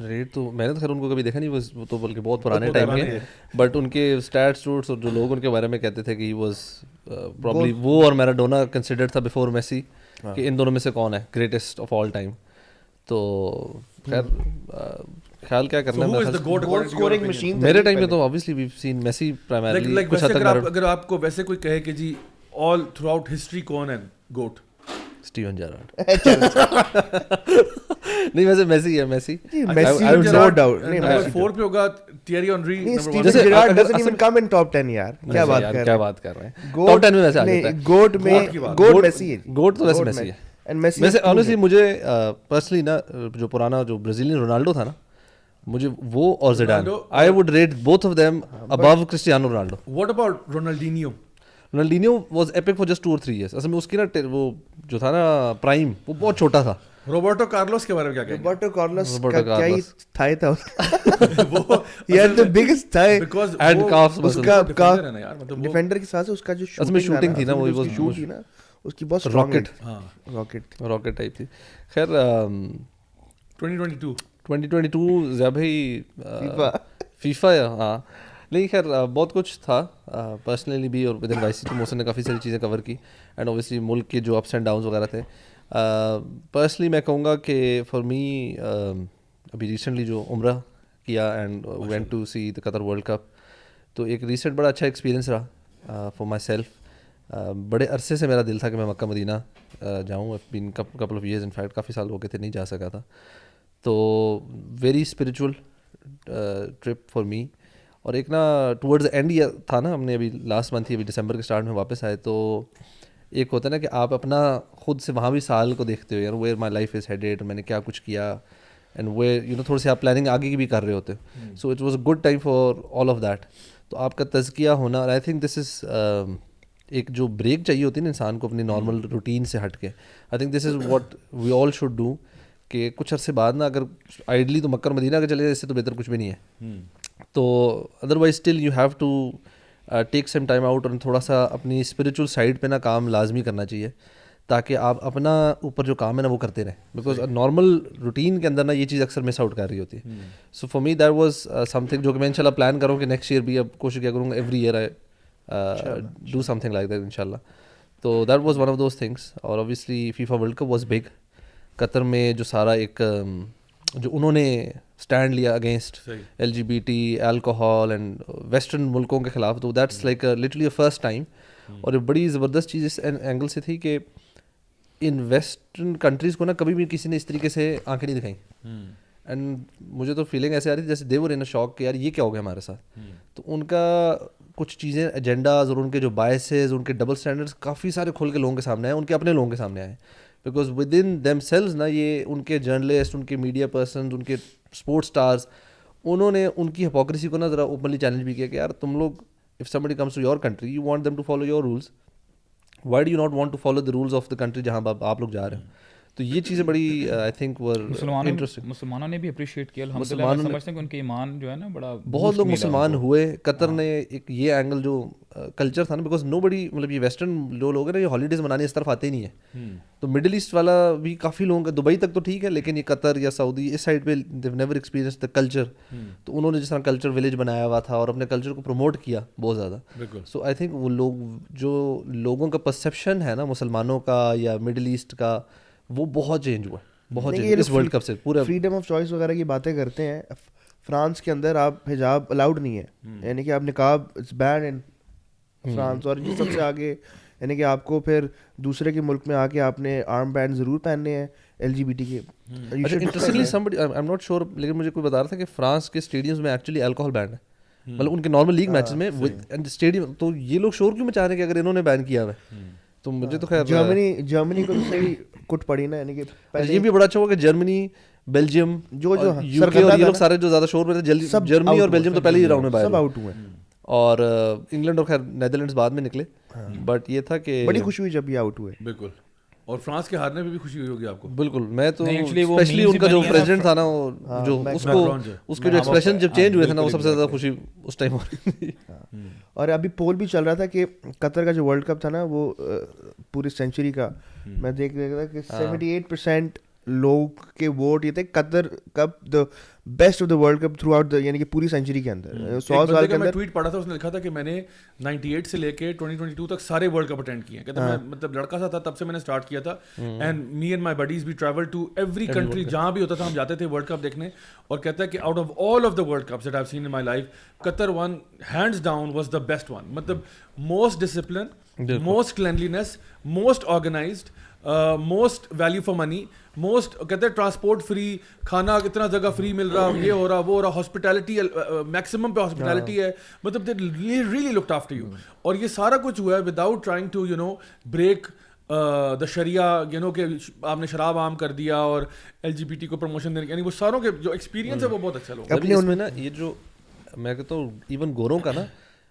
ریٹ تو میں نے تو خیر ان کو کبھی دیکھا نہیں, وہ تو بلکہ بہت پرانے ٹائم کے, بٹ ان کے اسٹیٹس ووٹس اور جو لوگ ان کے بارے میں کہتے تھے کہ ہی واز پرابلی, وہ اور میراڈونا کنسیڈرڈ تھا بفور میسی کہ ان دونوں میں سے کون ہے گریٹسٹ آف آل ٹائم. تو خیر خیال کیا کرنا ہے, میرے ٹائم میں تو obviously we've seen Messi primarily. اگر آپ کو ویسے کوئی کہے کہ جی all throughout history کون ہے گوٹ؟ Steven Gerard. نہیں ویسے میسی ہے, میسی نو ڈاؤٹ. نمبر 4 پہ ہوگا Thierry Henry. Steven Gerrard doesn't even come in top 10 یار. کیا بات کر رہے ہیں, ٹاپ 10 میں ویسے آ جاتا ہے. گوٹ میں گوٹ میسی ہے, گوٹ تو ویسے میسی ہے. ویسے آنیسٹلی مجھے پرسنلی نا جو پرانا جو برازیلین رونالڈو تھا نا, مجھے وہ اور زیڈان, I would rate both of them above Cristiano Ronaldo. What about Ronaldinho? Ronaldinho was epic for just 2 or 3 years. اصل میں اس کی نا وہ جو تھا نا پرائم, وہ بہت چھوٹا تھا. روبرٹو کارلوس کے بارے میں کیا کہیں گے؟ روبرٹو کارلوس کا کیا ہی تھا وہ یار the biggest تھا, اینڈ کاف اس کا ڈیفینڈر کے ساتھ اس کا جو اس میں شوٹنگ تھی نا, وہ شوٹ تھی نا اس کی بہت راکٹ ٹائپ تھی. خیر 2022 ضیا بھائی فیفا, ہاں نہیں خیر بہت کچھ تھا پرسنلی بھی, اور ود ان وائسی تو محسن نے کافی ساری چیزیں کور کی, اینڈ اوبیسلی ملک کے جو اپس اینڈ ڈاؤنس وغیرہ تھے. پرسنلی میں کہوں گا کہ فار می ابھی ریسنٹلی جو عمرہ کیا and went to see the Qatar World Cup, تو ایک ریسنٹ بڑا اچھا ایکسپیرینس رہا فار مائی سیلف. بڑے عرصے سے میرا دل تھا کہ میں مکہ مدینہ جاؤں, been couple of years, in fact کافی سال ہو گئے تھے نہیں جا سکا تھا. تو very spiritual trip for me. اور ایک نا ٹورڈز اینڈ تھا نا, ہم نے ابھی لاسٹ منتھ ہی ابھی دسمبر کے اسٹارٹ میں واپس آئے, تو ایک ہوتا ہے نا کہ آپ اپنا خود سے وہاں بھی سال کو دیکھتے ہو, یار where my life is headed, میں نے کیا کچھ کیا, اینڈ وہ تھوڑی سی آپ پلاننگ آگے کی بھی کر رہے ہوتے ہو. So it was a good time for all of that. تو آپ کا تزکیہ ہونا, اور آئی تھنک دس از ایک جو بریک چاہیے ہوتی ہے نا انسان کو اپنی نارمل روٹین سے ہٹ کے, I think this is what we all should do, کہ کچھ عرصے بعد نا اگر آئیڈلی تو مکہ مدینہ کے چلے جائے, اس سے تو بہتر کچھ بھی نہیں ہے. تو otherwise still you have to take some time out, اور تھوڑا سا اپنی اسپریچول سائڈ پہ نا کام لازمی کرنا چاہیے, تاکہ آپ اپنا اوپر جو کام ہے نا وہ کرتے رہیں, بیکاز نارمل روٹین کے اندر نا یہ چیز اکثر مس آؤٹ کر رہی ہوتی ہے. So for me that was something جو کہ میں انشاء اللہ پلان کروں کہ نیکسٹ ایئر بھی اب کوشش کیا کروں گا every year I do something like that انشاء اللہ. تو that was one of those things. اور obviously FIFA World Cup was big. Qatar میں جو سارا ایک جو انہوں نے اسٹینڈ لیا against LGBT, alcohol and western ملکوں کے خلاف, تو that's like literally a first time. اور ایک بڑی زبردست چیز اس اینگل سے تھی کہ ان ویسٹرن کنٹریز کو نا کبھی بھی کسی نے اس طریقے سے آنکھیں نہیں دکھائیں, اینڈ مجھے تو فیلنگ ایسے آ رہی تھی جیسے دے ور ان اے شاک کہ یار یہ کیا ہو گیا ہمارے ساتھ. تو ان کا کچھ چیزیں ایجنڈاز اور ان کے جو بائسز, ان کے ڈبل اسٹینڈرڈس کافی سارے کھول کے لوگوں کے سامنے آئے, ان کے اپنے لوگوں کے سامنے آئے, because within themselves نا یہ ان کے جرنلسٹ, ان کے میڈیا پرسنز, ان کے اسپورٹس اسٹارز, انہوں نے ان کی ہپوکریسی کو نا ذرا اوپنلی چیلنج بھی کیا کہ یار تم لوگ if somebody comes to your country you want them to follow your rules, why do you not want to follow the rules of the country جہاں آپ لوگ جا رہے ہیں. تو یہ چیزیں بڑی آئی تھنک ور انٹرسٹنگ. مسلمانوں نے بھی اپریشیٹ کیا الحمدللہ. میں سمجھتا ہوں کہ ان کے ایمان جو ہے نا بڑا بہت لوگ مسلمان ہوئے. قطر نے ایک یہ اینگل جو کلچر تھا نا, بیکاز نو بڑی مطلب یہ ویسٹرن جو لوگ ہیں نا یہ ہالیڈیز منانے اس طرف آتے ہی نہیں ہیں. تو مڈل ایسٹ والا بھی کافی لوگوں کا, دبئی تک تو ٹھیک ہے, لیکن یہ قطر یا سعودی اس سائڈ پہ دیو نیور ایکسپیرینس دا کلچر. تو انہوں نے جس طرح کلچر ولیج بنایا ہوا تھا اور اپنے کلچر کو پروموٹ کیا بہت زیادہ. سو آئی تھنک وہ لوگ جو لوگوں کا پرسیپشن ہے نا مسلمانوں کا یا مڈل ایسٹ کا, وہ بہت چینج ہوا ہے, بہت چینج اس ورلڈ کپ سے. پورا فریڈم آف چوائس وغیرہ کی باتیں کرتے ہیں. فرانس کے اندر آپ حجاب الاؤڈ نہیں ہے, یعنی کہ آپ نقاب اٹس بینڈ ان فرانس. اور یہ سب سے آگے یعنی کہ آپ کو پھر دوسرے کے ملک میں آ کے آپ نے آرم بینڈ ضرور پہننے ہیں LGBT کے. Interestingly somebody I'm not sure, لیکن مجھے کوئی بتا رہا تھا کہ فرانس کے اسٹیڈیمز میں ایکچولی الکوہول بینڈ ہے, مطلب ان کے نارمل لیگ میچز میں اسٹیڈیم. تو یہ لوگ شور کیوں مچا رہے ہیں کہ اگر انہوں نے بین کیا ہوا ہے. تو مجھے تو خیر جرمنی کو صحیح کٹ پڑی نا, یعنی کہ یہ بھی بڑا اچھا ہوا کہ جرمنی, بیلجیم, جو UK اور یہ لوگ سارے جو زیادہ شور میں تھے, جرمنی اور بیلجیم تو پہلے ہی راؤنڈ میں باہر سب آؤٹ ہوئے, اور انگلینڈ اور خیر نیدرلینڈز بعد میں نکلے. بٹ یہ تھا کہ بڑی خوشی ہوئی جب یہ آؤٹ ہوئے. بالکل. اور فرانس کے ہارنے پہ بھی خوشی ہوئی ہوگی آپ کو. بالکل. میں تو اسپیشلی ان کا جو پریزیڈنٹ تھا نا, جو اس کے جو ایکسپریشن جب چینج ہوئے تھے نا, وہ سب سے زیادہ خوشی اس ٹائم ہو رہی تھی. اور ابھی پول بھی چل رہا تھا کہ قطر کا جو ورلڈ کپ تھا نا وہ پوری سینچری کا, میں دیکھ رہا تھا کہ 78% لوگ کے ووٹ یہ تھے Qatar cup the best of the World Cup throughout, یعنی کہ پوری سینچری کے اندر. 100 سال کے اندر میں ٹویٹ پڑھا تھا, اس نے لکھا تھا کہ میں نے 98 سے لے کے 2022 تک سارے ورلڈ کپ اٹینڈ کیے ہیں. کہتا میں مطلب لڑکا سا تھا تب سے میں نے اسٹارٹ کیا تھا, and me and my buddies we travel to every country, جہاں بھی ہوتا تھا ہم جاتے تھے ورلڈ کپ دیکھنے. اور کہتا ہے کہ out of all of the World Cups that I have seen in my life, Qatar won hands down was the best one. مطلب most discipline, most cleanliness, most organised, most value for money, most کہتے ہیں transport free, کھانا اتنا جگہ free مل رہا, یہ ہو رہا وہ ہو رہا, ہاسپٹیلٹی میکسیمم پہ ہاسپٹیلٹی ہے, مطلب they really looked after you. اور یہ سارا کچھ ہوا ہے without trying to break the شریعہ, کہ آپ نے شراب عام کر دیا اور LGBT کو پروموشن دینے, یعنی وہ ساروں کے جو ایکسپیرینس ہے وہ بہت اچھا لوگ. اپنے ان میں نا یہ جو میں کہتا ہوں ایون گوروں کا نا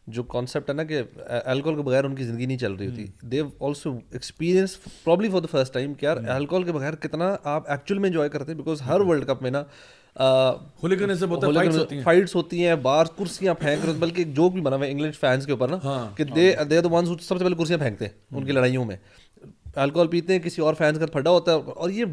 جو کانسیپٹ ہے نا کہ الکوہول کے بغیر ان کی زندگی نہیں چل رہی ہوتی, they also experience probably for the first time کہ یار الکوہول کے بغیر کتنا آپ ایکچوئل میں انجوائے کرتے ہیں. بیکاز ہر ورلڈ کپ میں نا فائٹس ہوتی ہیں, بار کرسیاں پھینک رہے, بلکہ ایک جوک بھی بنا ہوا ہے انگلش فینس کے اوپر نا کہ دے آر دا ونز سب سے پہلے کرسیاں پھینکتے ہیں ان کی لڑائیوں میں. الکوہول پیتے ہیں, کسی اور فینس کا پھڈا ہوتا ہے, اور یہ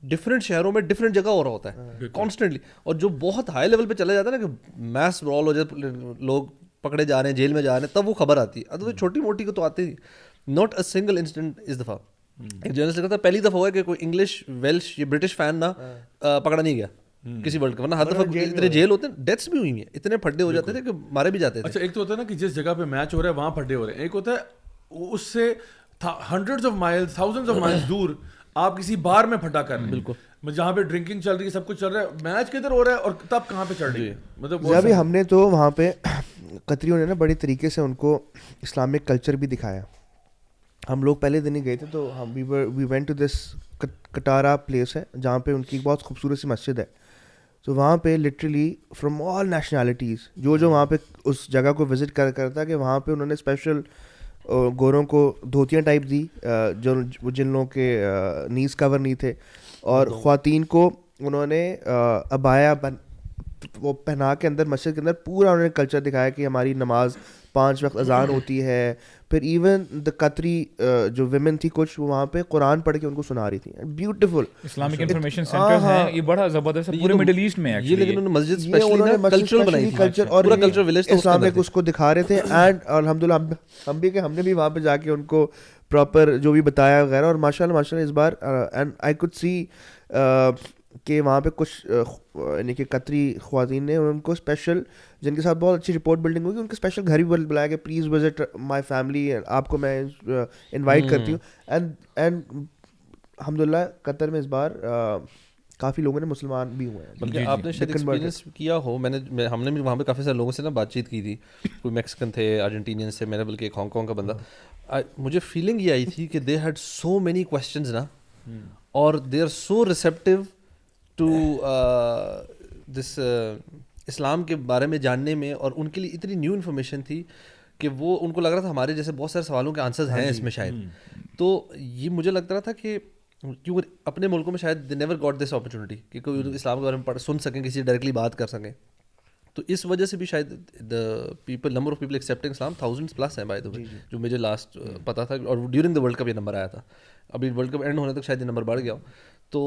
ڈفرینٹ شہروں میں ڈفرینٹ جگہ ہو رہا ہوتا ہے کانسٹنٹلی. اور جو بہت ہائی لیول پہ چلا جاتا ہے نا کہ میس برال ہو جائے, لوگ پکڑے جا رہے ہیں, جیل میں جا رہے ہیں, تب وہ خبر آتی ہے. ادھر چھوٹی موٹی کو تو آتی ہی. ناٹ اے سنگل انسٹنٹ اس دفعہ. ایک جرنلسٹ کہتا ہے پہلی دفعہ ہوا ہے کہ کوئی انگلش ویلش یا برٹش فین نا پکڑا نہیں گیا کسی ورلڈ کپ, ورنہ ہر دفعہ اتنے جیل ہوتے ہیں, ڈیتھس بھی ہوئی ہیں, اتنے پھڈے ہو جاتے تھے کہ مارے بھی جاتے تھے. اچھا ایک تو ہوتا ہے نا کہ جس جگہ پہ میچ ہو رہا ہے وہاں پھڈے ہو رہے ہیں, ایک ہوتا ہے اس سے hundreds of miles, thousands of miles دور آپ کسی بار میں پھڈا کر رہے ہیں. بالکل. جہاں پہ ڈرنکنگ چل رہی ہے, سب کچھ چل رہا ہے, میچ کدھر ہو رہا ہے اور تب کہاں پہ چڑھ رہی ہے. مطلب ابھی ہم نے تو وہاں پہ قطریوں نے نا بڑی طریقے سے ان کو اسلامک کلچر بھی دکھایا. ہم لوگ پہلے دن ہی گئے تھے تو ہم we went to this Katara place ہے جہاں پہ ان کی بہت خوبصورت سی مسجد ہے. تو وہاں پہ لٹرلی فرام آل نیشنلٹیز جو وہاں پہ اس جگہ کو وزٹ کرتا کہ وہاں پہ انہوں نے اسپیشل گوروں کو دھوتیاں ٹائپ دی جن لوگوں کے نیز کور نہیں تھے, اور خواتین کو انہوں نے عبایا وہ پہنا کے اندر مسجد کے اندر پورا انہوں نے کلچر دکھایا کہ ہماری نماز 5 وقت اذان ہوتی ہے. پھر ایون دا قطری جو ویمن تھی کچھ وہاں پہ قرآن پڑھ کے ان کو سنا رہی تھی. بیوٹیفل اسلامک انفارمیشن سینٹر ہے, یہ بڑا زبردست ہے پورے مڈل ایسٹ میں یہ, لیکن انہوں نے مسجد اسپیشلی کلچر بنائی تھی, کلچر اور پورا کلچر ولیج اسلامک اس کو دکھا رہے تھے. اینڈ الحمدللہ ہم نے بھی وہاں پہ جا کے ان کو پراپر جو بھی بتایا وغیرہ, اور ماشاءاللہ اس bar and I could see کہ وہاں پہ کچھ یعنی کہ قطری خواتین نے ان کو اسپیشل, جن کے ساتھ بہت اچھی رپورٹ بلڈنگ ہوگی, ان کے اسپیشل گھر بھی بلایا کہ پلیز وزٹ مائی فیملی, آپ کو میں انوائٹ کرتی ہوں. اینڈ الحمدللہ قطر میں اس بار کافی لوگوں نے مسلمان بھی ہوئے ہیں. بلکہ آپ نے شاید ایکسپیرینس کیا ہو, ہم نے بھی وہاں پہ کافی سارے لوگوں سے نا بات چیت کی تھی, کوئی میکسیکن تھے, ارجنٹینین سے, میں نے بلکہ ایک ہانگ کانگ کا بندہ. مجھے فیلنگ یہ آئی تھی کہ they had so many questions نا, اور they are so receptive to this Islam کے بارے میں جاننے میں, اور ان کے لیے اتنی نیو انفارمیشن تھی کہ وہ ان کو لگ رہا تھا ہمارے جیسے بہت سارے سوالوں کے آنسرز ہیں اس میں شاید. تو یہ مجھے لگتا رہا تھا کہ کیونکہ اپنے ملکوں میں شاید they never got this opportunity کہ کوئی اسلام کے بارے میں سن سکیں, کسی سے ڈائریکٹلی بات کر سکیں. تو اس وجہ سے بھی شاید the people number of people accepting Islam 1000+ ہیں بائی دا وے, جو مجھے لاسٹ پتا تھا, اور ڈیورنگ دا ورلڈ کپ یہ نمبر آیا تھا. ابھی ورلڈ کپ اینڈ ہونے تک شاید یہ نمبر بڑھ گیا ہو. تو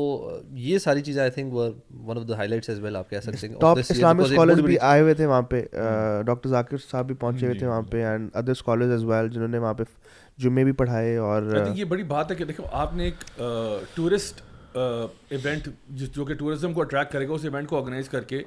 یہ ساری چیزیں I think were one of the highlights as well, آپ کہہ سکتے ہیں. ٹاپ اسلامک اسکالرز بھی آئے ہوئے تھے وہاں پہ, ڈاکٹر ذاکر صاحب بھی پہنچے ہوئے تھے وہاں پہ, and other scholars as well جنہوں نے وہاں پہ جمعے بھی پڑھائے. اور یہ بڑی بات ہے کہ دیکھو آپ نے ایک ٹورسٹ ایونٹ جو کہ ٹورزم کو اٹریکٹ کرے گا, اس ایونٹ کو آرگنائز کر کے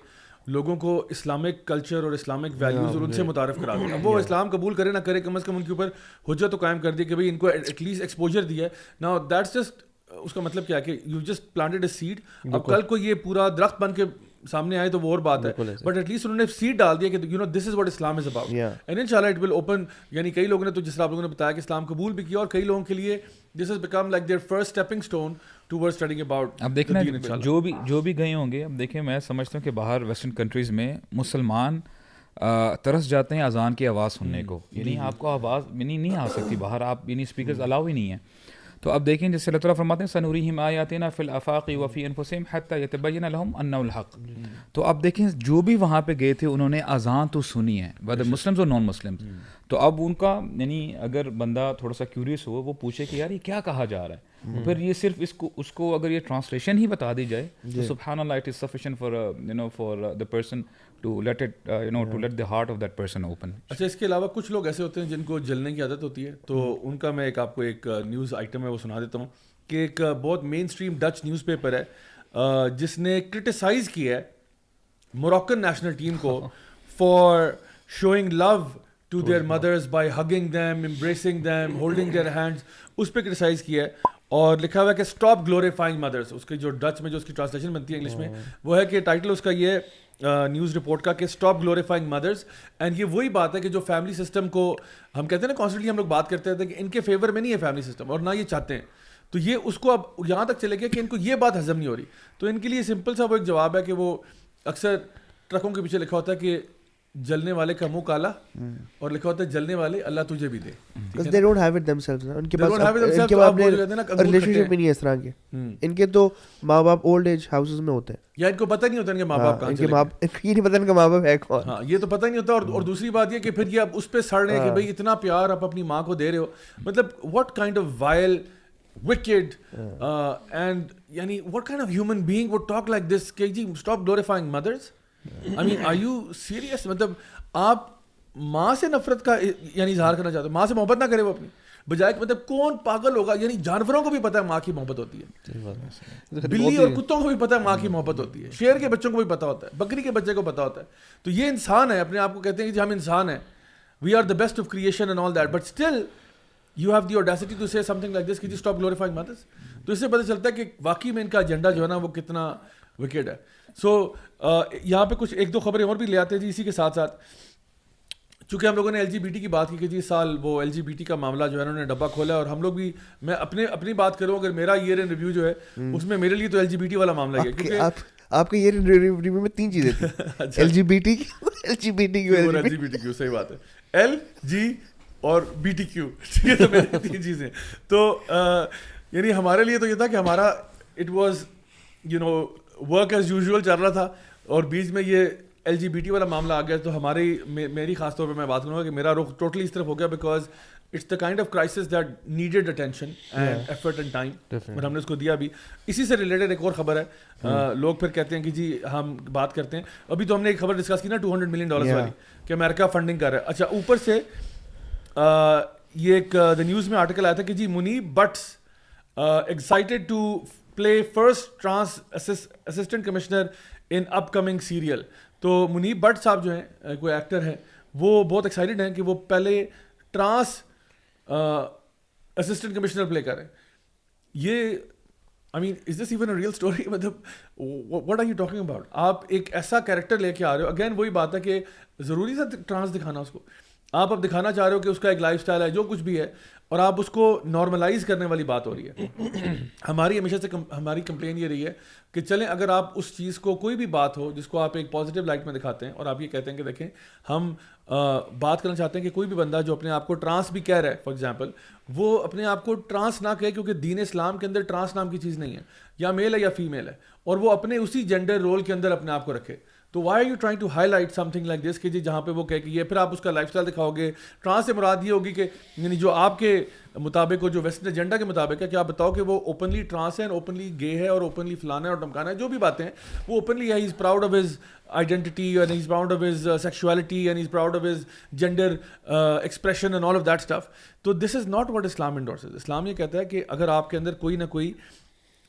لوگوں کو اسلامک کلچر اور اسلامک ویلیوز اور ان سے متعارف کرا دیا. اب وہ اسلام قبول کرے نہ کرے, کم از کم ان کے اوپر حجت تو قائم کر دی کہ بھائی ان کو ایٹ لیسٹ ایکسپوجر دیا ہے. ناؤ دیٹس جسٹ, اس کا مطلب کیا ہے کہ you just planted a seed. اب کل کو یہ پورا درخت بن کے سامنے آئے تو وہ اور بات ہے, بٹ ایٹ لیسٹ انہوں نے سیڈ ڈال دیا کہ you know this is what Islam is about, and انشاءاللہ اٹ ول اوپن. یعنی کئی لوگوں نے تو جس طرح آپ لوگوں نے بتایا کہ اسلام قبول بھی کیا, اور کئی لوگوں کے لیے this has become like their first stepping stone toward studying about. اب دیکھنا جو بھی گئے ہوں گے, اب دیکھیں میں سمجھتا ہوں کہ باہر ویسٹرن کنٹریز میں مسلمان ترس جاتے ہیں اذان کی آواز سننے کو. یعنی آپ کو آواز یعنی نہیں آ سکتی باہر, آپ یعنی اسپیکرز الاؤ ہی نہیں ہیں. تو اب دیکھیں جیسے اللہ تعالیٰ فرماتے ہیں سنوریہم آیاتنا فی الآفاق وفی انفسہم حتی یتبین لہم انہ الحق. تو اب دیکھیں جو بھی وہاں پہ گئے تھے انہوں نے اذان تو سنی ہے, ویدر مسلمز اور نان مسلمز. تو اب ان کا یعنی اگر بندہ تھوڑا سا کیوریس ہو, وہ پوچھے کہ یار یہ کیا کہا جا رہا ہے, پھر یہ صرف اس کو اگر یہ ٹرانسلیشن ہی بتا دی جائے تو سبحان اللہ it is sufficient for the person to let it to let the heart of that person open. اچھا, اس کے علاوہ کچھ لوگ ایسے ہوتے ہیں جن کو جلنے کی عادت ہوتی ہے, تو ان کا میں آپ کو ایک نیوز آئٹم ہے وہ سنا دیتا ہوں کہ ایک بہت mainstream Dutch newspaper ہے جس نے کرٹیسائز کیا ہے موراکن نیشنل ٹیم کو for showing love to their mothers by hugging them, embracing them, holding their hands. اس پہ کرٹیسائز کیا ہے, اور لکھا ہوا ہے کہ اسٹاپ گلوریفائنگ مدرس. اس کی جو ڈچ میں جو اس کی ٹرانسلیشن بنتی ہے انگلش میں وہ ہے کہ ٹائٹل اس کا یہ نیوز رپورٹ کا کہ اسٹاپ گلوریفائنگ مدرس. اینڈ یہ وہی بات ہے کہ جو فیملی سسٹم کو ہم کہتے ہیں نا کانسٹنٹلی ہم لوگ بات کرتے ہیں کہ ان کے فیور میں نہیں ہے فیملی سسٹم, اور نہ یہ چاہتے ہیں. تو یہ اس کو اب یہاں تک چلے گیا کہ ان کو یہ بات ہضم نہیں ہو رہی. تو ان کے لیے سمپل سا وہ ایک جواب ہے کہ وہ اکثر ٹرکوں کے پیچھے لکھا ہوتا ہے کہ جلنے والے کا منہ کالا, اور لکھا ہوتا ہے جلنے والے اللہ تجھے بھی دے. because they don't have it themselves, ان کے پاس ریلیشنشپ نہیں ہے اس طرح کے. ان کے تو ماں باپ اولڈ ایج ہاؤسز میں ہوتے ہیں, یا ان کو پتہ نہیں ہوتا ان کے ماں باپ کہاں چلے گئے, یہ نہیں پتا ان کا ماں باپ ہے کون. ہاں یہ تو پتہ نہیں ہوتا. اور دوسری بات یہ کہ پھر یہ اب اس پہ سڑ رہے ہیں کہ بھائی اتنا پیار آپ اپنی ماں کو دے رہے ہو, مطلب what kind of vile, wicked and یعنی what kind of human being would talk like this کہ جی stop glorifying mothers. I mean are you serious? مطلب آپ ماں سے نفرت کا یعنی اظہار کرنا چاہتے ہو, ماں سے محبت نہ کرے وہ اپنی بجائے, مطلب کون پاگل ہوگا. یعنی جانوروں کو بھی پتہ ہے ماں کی محبت ہوتی ہے, بلی اور کتوں کو بھی پتہ ہے ماں کی محبت ہوتی ہے, شیر کے بچوں کو بھی پتہ ہوتا ہے, بکری کے بچے کو پتہ ہوتا ہے. تو یہ انسان ہے, اپنے آپ کو کہتے ہیں کہ ہم انسان ہیں, we are the best of creation and all that, but still you have the audacity to say something like this کہ اسٹاپ گلوریفائنگ مدرس. تو اس سے پتہ چلتا ہے کہ واقعی میں ان کا ایجنڈا جو ہے نا وہ کتنا وکیڈ ہے. سو یہاں پہ کچھ ایک دو خبریں اور بھی لے آتے ہیں جی اسی کے ساتھ ساتھ. چونکہ ہم لوگوں نے ایل جی بی ٹی کی بات کی کہ جی اس سال وہ ایل جی بی ٹی کا معاملہ جو ہے انہوں نے ڈبہ کھولا ہے, اور ہم لوگ بھی, میں اپنی بات کروں اگر میرا ایئر ان ریویو جو ہے اس میں میرے لیے تو ایل جی بی ٹی والا معاملہ ہے, کیونکہ آپ کے یہ ریویو میں 3 چیزیں تھیں, LGBTQ, صحیح بات ہے, LG اور BTQ, ٹھیک ہے, تو میری 3 چیزیں. تو یعنی ہمارے لیے تو یہ تھا کہ ہمارا it was work as usual چل رہا تھا, اور بیچ میں یہ LGBT والا معاملہ آ گیا. تو میری خاص طور پہ میں بات کروں گا کہ میرا رخ ٹوٹلی اس طرف ہو گیا, because it's the kind of crisis that needed attention and effort and time, اور ہم نے اس کو دیا بھی. اسی سے ریلیٹڈ ایک اور خبر ہے, لوگ پھر کہتے ہیں کہ جی ہم بات کرتے ہیں, ابھی تو ہم نے ایک خبر ڈسکس کی نا $200 ملین والی, کہ امریکہ فنڈنگ کر رہا ہے. اچھا, اوپر سے یہ ایک دا نیوز میں آرٹیکل آیا تھا کہ جی Muneeb Butt's excited to play first trans assistant commissioner in upcoming serial. تو منیب بٹ صاحب جو ہیں, کوئی ایکٹر ہے, وہ بہت ایکسائٹیڈ ہیں کہ وہ پہلے ٹرانس اسسٹنٹ کمشنر پلے کریں. یہ I mean, is this even a real story? مطلب what are you talking about? آپ ایک ایسا کیریکٹر لے کے آ رہے ہو, اگین وہی بات ہے کہ ضروری تھا ٹرانس دکھانا اس کو. آپ اب دکھانا چاہ رہے ہو کہ اس کا ایک لائف اسٹائل ہے, جو کچھ بھی ہے, اور آپ اس کو نارملائز کرنے والی بات ہو رہی ہے. ہماری ہمیشہ سے ہماری کمپلین یہ رہی ہے کہ چلیں اگر آپ اس چیز کو کوئی بھی بات ہو جس کو آپ ایک پازیٹیو لائٹ میں دکھاتے ہیں, اور آپ یہ کہتے ہیں کہ دیکھیں ہم بات کرنا چاہتے ہیں کہ کوئی بھی بندہ جو اپنے آپ کو ٹرانس بھی کہہ رہا ہے, فار ایگزامپل, وہ اپنے آپ کو ٹرانس نہ کہے, کیونکہ دین اسلام کے اندر ٹرانس نام کی چیز نہیں ہے, یا میل ہے یا فیمیل ہے, اور وہ اپنے اسی جینڈر رول کے اندر اپنے آپ کو رکھے. تو why are you trying to highlight something like this, کہ جی جہاں پہ وہ کہے کہ یہ, پھر آپ اس کا لائف اسٹائل دکھاؤ گے. ٹرانس سے مراد یہ ہوگی کہ یعنی جو آپ کے مطابق ہو, جو ویسٹرن ایجنڈا کے مطابق ہے, کہ آپ بتاؤ کہ وہ اوپنلی ٹرانس ہے, اوپنلی گے ہے, اور اوپنلی فلانا ہے اور ڈمکانا ہے, جو بھی باتیں ہیں وہ اوپنلی ہے. He is proud of his identity, and he's proud of his sexuality, and he's proud of his gender expression and all of that stuff. So this is not what Islam endorses. Islam یہ کہتا ہے کہ اگر آپ کے اندر کوئی نہ کوئی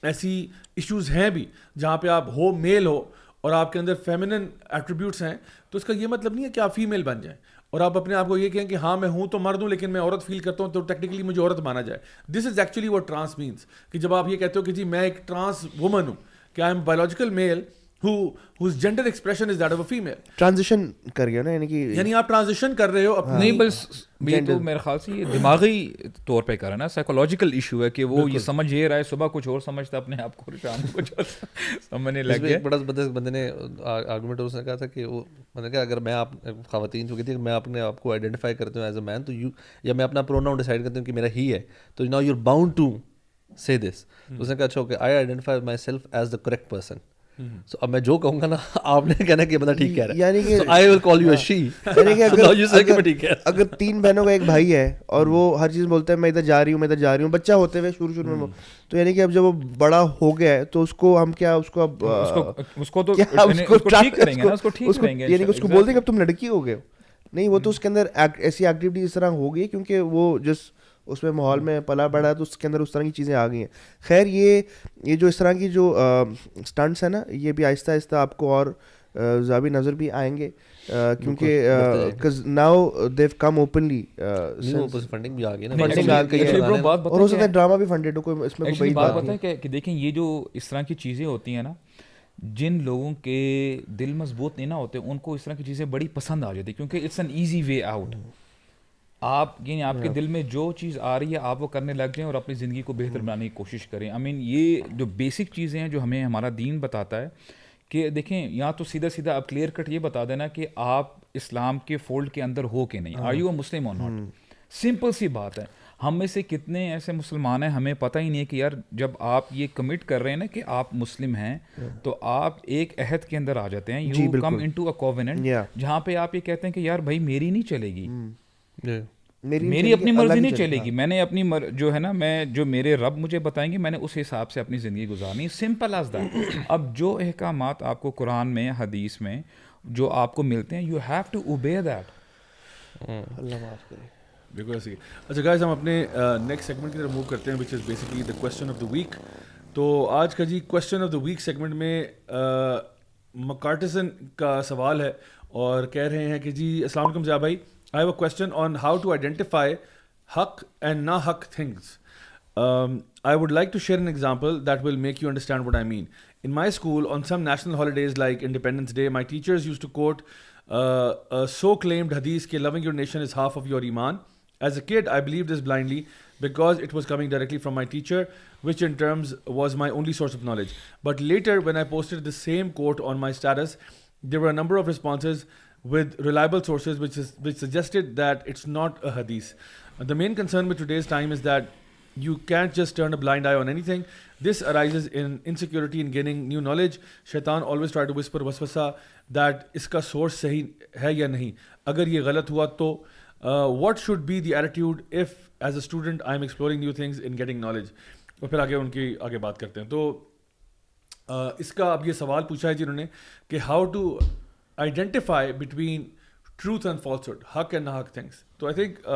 ایسی ایشوز ہیں بھی جہاں پہ آپ ہو میل ہو اور آپ کے اندر فیمنن ایٹریبیوٹس ہیں, تو اس کا یہ مطلب نہیں ہے کہ آپ فیمیل بن جائیں اور آپ اپنے آپ کو یہ کہیں کہ ہاں میں ہوں تو مرد ہوں لیکن میں عورت فیل کرتا ہوں, تو ٹیکنیکلی مجھے عورت مانا جائے. This is actually what trans means, کہ جب آپ یہ کہتے ہو کہ جی میں ایک ٹرانس وومن ہوں, کہ I am biological male whose gender expression is that of a female. Transition کر گیا نا, یعنی آپ ٹرانزیشن کر رہے ہو اپنی. نہیں, بس یہ تو میرے خیال سے یہ دماغی طور پہ کر رہا ہے نا, سائیکولوجیکل ایشو ہے کہ وہ یہ سمجھ یہ رہا ہے, صبح کچھ اور سمجھتا اپنے آپ کو, شام کو کچھ اور سمجھنے لگ گیا. ایک بڑا بندے نے آرگومنٹ اس نے کہا تھا کہ وہ میں نے کہا اگر میں آپ خواتین جو کہتی ہے میں اپنے آپ کو آئیڈینٹیفائی کرتی ہوں ایز اے مین, تو یو یا میں اپنا پروناؤن ڈیسائڈ کرتی ہوں کہ میرا ہی ہے, تو now you are bound to say this. اس نے کہا اچھا okay, I identify myself as the correct person. So اب میں جو کہوں گا نا, آپ نے کہنا کہ بندہ ٹھیک کہہ رہا ہے, یعنی کہ I will call you a she. اگر 3 بہنوں کا ایک بھائی ہے اور وہ ہر چیز بولتا ہے میں ادھر جا رہی ہوں, میں ادھر جا رہی ہوں, بچہ ہوتے ہوئے شروع میں, تو یعنی کہ اب جب وہ بڑا ہو گیا ہے تو اس کو ہم کیا اس کو بول دیں کہ اب تم لڑکی ہو گئے ہو. نہیں, وہ تو اس کے اندر ایسی ایکٹیویٹی اس طرح ہو گئی کیونکہ وہ جس اس میں ماحول میں پلا بڑا ہے تو اس کے اندر اس طرح کی چیزیں آ گئی ہیں. خیر یہ جو اس طرح کی جو اسٹنٹس ہیں نا, یہ بھی آہستہ آہستہ آپ کو اور ضابط نظر بھی آئیں گے, کیونکہ ناؤ دیو کم اوپنلی, فنڈنگ بھی آ گئی نا, اور ہو سکتا ہے ڈرامہ بھی فنڈیڈ ہو, کوئی اس میں کوئی بات بتائیں کہ دیکھیں یہ جو اس طرح کی چیزیں ہوتی ہیں نا, جن لوگوں کے دل مضبوط نہیں نہ ہوتے ان کو اس طرح کی چیزیں بڑی پسند آ جاتی, کیونکہ it's an easy way out. آپ یعنی آپ کے دل میں جو چیز آ رہی ہے آپ وہ کرنے لگ جائیں اور اپنی زندگی کو بہتر بنانے کی کوشش کریں. آئی مین یہ جو بیسک چیزیں ہیں جو ہمیں ہمارا دین بتاتا ہے کہ دیکھیں, یا تو سیدھا سیدھا آپ کلیئر کٹ یہ بتا دینا کہ آپ اسلام کے فولڈ کے اندر ہو کہ نہیں, آر یو اے مسلم اور ناٹ. سمپل سی بات ہے. ہم میں سے کتنے ایسے مسلمان ہیں ہمیں پتہ ہی نہیں ہے کہ یار جب آپ یہ کمٹ کر رہے ہیں نا کہ آپ مسلم ہیں, تو آپ ایک عہد کے اندر آ جاتے ہیں, you come into a covenant, جہاں پہ آپ یہ کہتے ہیں کہ یار بھائی میری نہیں چلے گی, میری اپنی مرضی نہیں چلے گی, میں نے اپنی جو ہے نا, میں جو میرے رب مجھے بتائیں گے میں نے اس حساب سے اپنی زندگی گزارنی, سمپل ایز دیٹ. اب جو احکامات آپ کو قرآن میں حدیث میں جو آپ کو ملتے ہیں, you have to obey that. اللہ معاف کرے. بالکل ایسے. اچھا گائز, ہم اپنے نیکسٹ سیگمنٹ کی طرف موو کرتے ہیں, which is basically the question of the week. تو آج کا جی question of the week segment میں مکارٹزن کا سوال ہے, اور کہہ رہے ہیں کہ جی السلام علیکم ضیاء بھائی, I have a question on how to identify haq and na haq things. I would like to share an example that will make you understand what I mean. In my school, on some national holidays like Independence Day, my teachers used to quote a so-claimed hadith that loving your nation is half of your iman. As a kid, I believed this blindly. because it was coming directly from my teacher, which in terms was my only source of knowledge. But later when I posted the same quote on my status, there were a number of responses with reliable sources which suggested that it's not a hadith. The main concern with today's time is that you can't just turn a blind eye on anything. This arises in insecurity in gaining new knowledge. Shaitan always try to whisper waswasa that iska source sahi hai ya nahi, agar ye galat hua to what should be the attitude if as a student I am exploring new things in getting knowledge. اور پھر آگے بات کرتے ہیں. تو اس کا اب یہ سوال پوچھا ہے جنہوں نے کہ how to identify between truth and falsehood, حق اینڈ نہ حق تھنگس. تو I think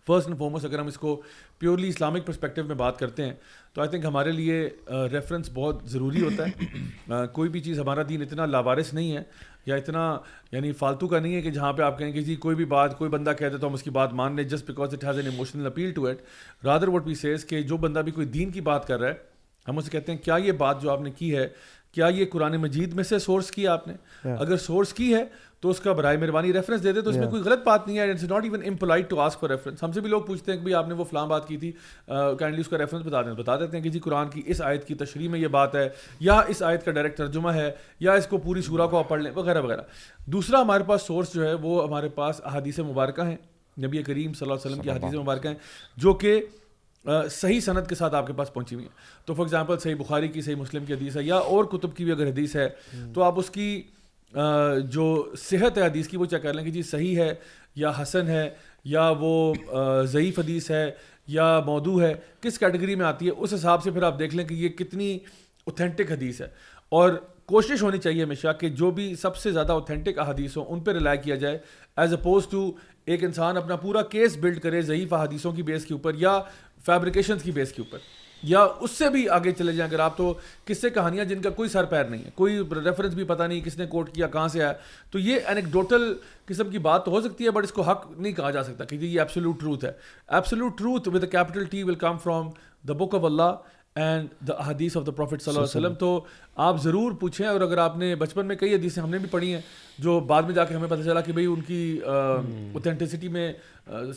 first and foremost اگر ہم اس کو پیورلی اسلامک پرسپیکٹیو میں بات کرتے ہیں تو آئی تھنک ہمارے لیے ریفرنس بہت ضروری ہوتا ہے. کوئی بھی چیز, ہمارا دین اتنا لاوارث نہیں ہے یا اتنا یعنی فالتو کا نہیں ہے کہ جہاں پہ آپ کہیں کہ جی کوئی بھی بات کوئی بندہ کہہ دے تو ہم اس کی بات مان لیں just because it has an emotional appeal to it. Rather what we says کہ جو بندہ بھی کوئی دین کی بات کر رہا ہے ہم اسے کہتے ہیں کیا یہ بات جو آپ نے کی ہے کیا یہ قرآن مجید میں سے سورس کیا آپ نے, اگر سورس کی ہے تو اس کا برائے مہربانی ریفرنس دے دے, تو اس میں کوئی غلط بات نہیں ہے. It's not even impolite to ask for reference. ہم سے بھی لوگ پوچھتے ہیں کہ بھائی آپ نے وہ فلاں بات کی تھی, کائنڈلی اس کا ریفرنس بتا دیتے ہیں کہ جی قرآن کی اس آیت کی تشریح میں یہ بات ہے, یا اس آیت کا ڈائریکٹ ترجمہ ہے, یا اس کو پوری سورہ کو آپ پڑھ لیں وغیرہ وغیرہ. دوسرا ہمارے پاس سورس جو ہے وہ ہمارے پاس احادیث مبارکہ ہیں, نبی کریم صلی اللہ علیہ وسلم کی احادیث مبارکہ ہیں جو کہ صحیح سند کے ساتھ آپ کے پاس پہنچی ہوئی ہیں. تو فار ایگزامپل صحیح بخاری کی, صحیح مسلم کی حدیث ہے, یا اور کتب کی بھی اگر حدیث ہے تو آپ اس کی جو صحت ہے حدیث کی وہ چیک کر لیں کہ جی صحیح ہے یا حسن ہے یا وہ ضعیف حدیث ہے یا موضوع ہے, کس کیٹیگری میں آتی ہے. اس حساب سے پھر آپ دیکھ لیں کہ یہ کتنی اوتھینٹک حدیث ہے. اور کوشش ہونی چاہیے ہمیشہ کہ جو بھی سب سے زیادہ اوتھینٹک احادیث ہوں ان پہ ریلائی کیا جائے, ایز اپوز ٹو ایک انسان اپنا پورا کیس بلڈ کرے ضعیف احادیثوں کی بیس کے اوپر یا فیبریکیشنز کی بیس کے اوپر, یا اس سے بھی آگے چلے جائیں اگر آپ تو قصے کہانیاں جن کا کوئی سر پیر نہیں ہے, کوئی ریفرنس بھی پتہ نہیں کس نے کوٹ کیا کہاں سے آیا, تو یہ اینیکڈوٹل قسم کی بات تو ہو سکتی ہے بٹ اس کو حق نہیں کہا جا سکتا کہ یہ ایبسولوٹ ٹروتھ ہے. Absolute truth with A capital T will come from the book of Allah and the حدیث آف دا پروفٹ صلی اللہ علیہ وسلم. تو آپ ضرور پوچھیں, اور اگر آپ نے بچپن میں کئی حدیثیں ہم نے بھی پڑھی ہیں جو بعد میں جا کے ہمیں پتہ چلا کہ بھئی ان کی اوتھینٹسٹی میں